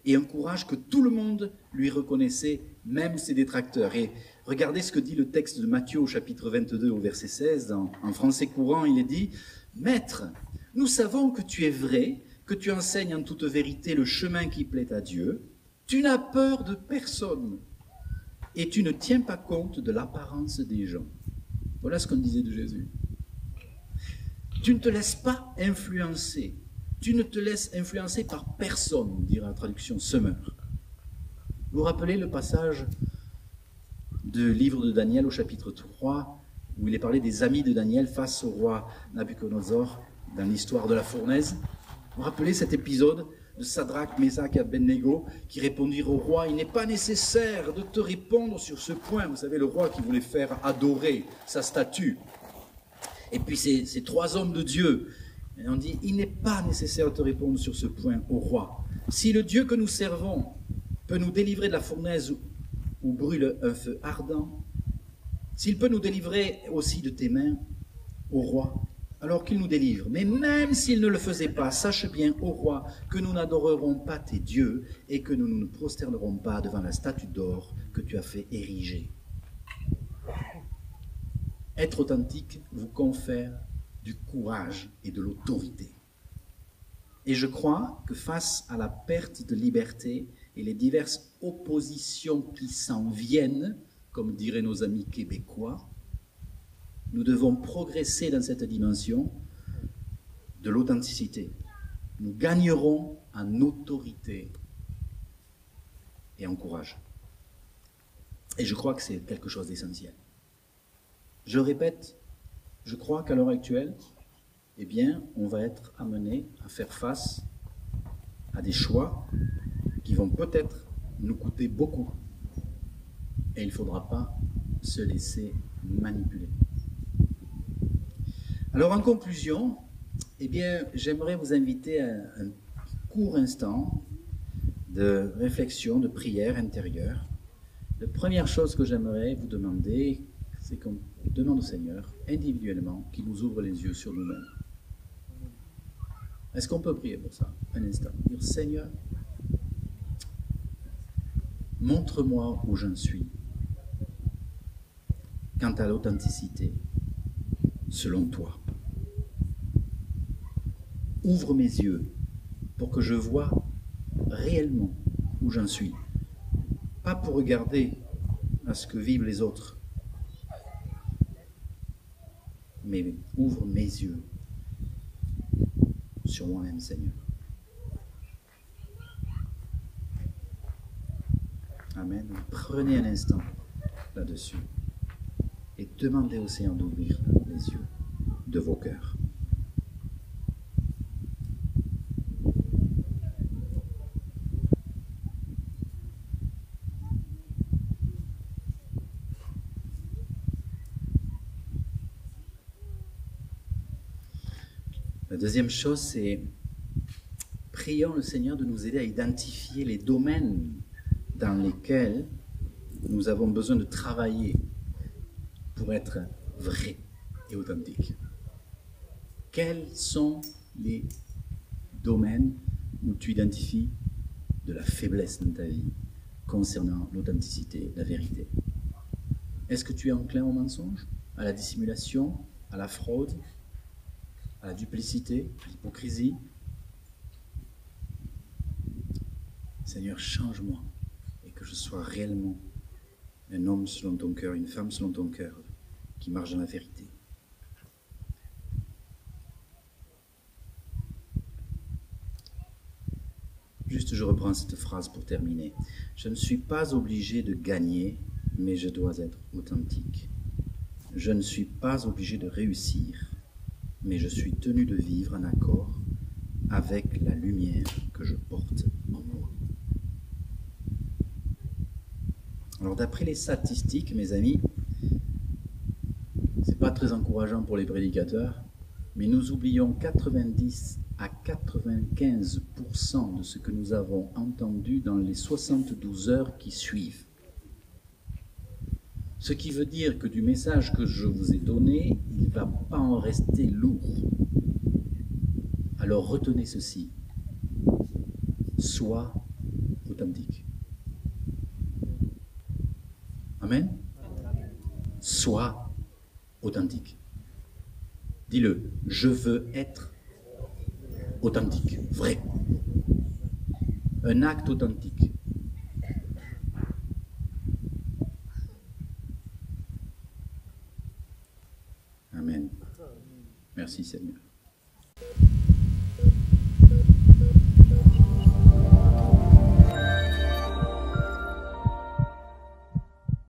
et un courage que tout le monde lui reconnaissait, même ses détracteurs. Et regardez ce que dit le texte de Matthieu au chapitre 22 au verset 16. En français courant, il est dit « Maître, nous savons que tu es vrai, que tu enseignes en toute vérité le chemin qui plaît à Dieu. Tu n'as peur de personne et tu ne tiens pas compte de l'apparence des gens. » Voilà ce qu'on disait de Jésus. Tu ne te laisses pas influencer. Tu ne te laisses influencer par personne, dira la traduction Semeur. Vous vous rappelez le passage du livre de Daniel au chapitre 3, où il est parlé des amis de Daniel face au roi Nabuchodonosor dans l'histoire de la fournaise. Vous vous rappelez cet épisode de Sadrach, Mésach et Abednego qui répondirent au roi « Il n'est pas nécessaire de te répondre sur ce point. » Vous savez, le roi qui voulait faire adorer sa statue. Et puis ces trois hommes de Dieu, et on dit « Il n'est pas nécessaire de te répondre sur ce point au roi. Si le Dieu que nous servons peut nous délivrer de la fournaise où brûle un feu ardent, s'il peut nous délivrer aussi de tes mains, au roi, alors qu'il nous délivre. Mais même s'il ne le faisait pas, sache bien, ô roi, que nous n'adorerons pas tes dieux et que nous ne nous prosternerons pas devant la statue d'or que tu as fait ériger. » Être authentique vous confère du courage et de l'autorité. Et je crois que face à la perte de liberté et les diverses oppositions qui s'en viennent, comme diraient nos amis québécois, nous devons progresser dans cette dimension de l'authenticité. Nous gagnerons en autorité et en courage. Et je crois que c'est quelque chose d'essentiel. Je répète, je crois qu'à l'heure actuelle, eh bien, on va être amené à faire face à des choix qui vont peut-être nous coûter beaucoup. Et il ne faudra pas se laisser manipuler. Alors en conclusion, eh bien, j'aimerais vous inviter à un court instant de réflexion, de prière intérieure. La première chose que j'aimerais vous demander, c'est qu'on demande au Seigneur, individuellement, qu'il nous ouvre les yeux sur nous-mêmes. Est-ce qu'on peut prier pour ça? Un instant. Dire, Seigneur, montre-moi où j'en suis quant à l'authenticité, selon toi. Ouvre mes yeux pour que je vois réellement où j'en suis. Pas pour regarder à ce que vivent les autres, mais ouvre mes yeux sur moi-même, Seigneur. Amen. Prenez un instant là-dessus et demandez au Seigneur d'ouvrir les yeux de vos cœurs. La deuxième chose, c'est prions le Seigneur de nous aider à identifier les domaines dans lesquels nous avons besoin de travailler pour être vrai et authentique? Quels sont les domaines où tu identifies de la faiblesse dans ta vie concernant l'authenticité, la vérité? Est-ce que tu es enclin au mensonge, à la dissimulation, à la fraude, à la duplicité, à l'hypocrisie? Seigneur, change-moi et que je sois réellement un homme selon ton cœur, une femme selon ton cœur, qui marche dans la vérité. Juste, je reprends cette phrase pour terminer. Je ne suis pas obligé de gagner, mais je dois être authentique. Je ne suis pas obligé de réussir, mais je suis tenu de vivre en accord avec la lumière que je porte en moi. Alors, d'après les statistiques, mes amis, c'est pas très encourageant pour les prédicateurs, mais nous oublions 90 à 95% de ce que nous avons entendu dans les 72 heures qui suivent. Ce qui veut dire que du message que je vous ai donné, il ne va pas en rester lourd. Alors retenez ceci. Sois authentique. Amen. Sois authentique. Dis-le, je veux être authentique, vrai. Un acte authentique. Amen. Merci Seigneur.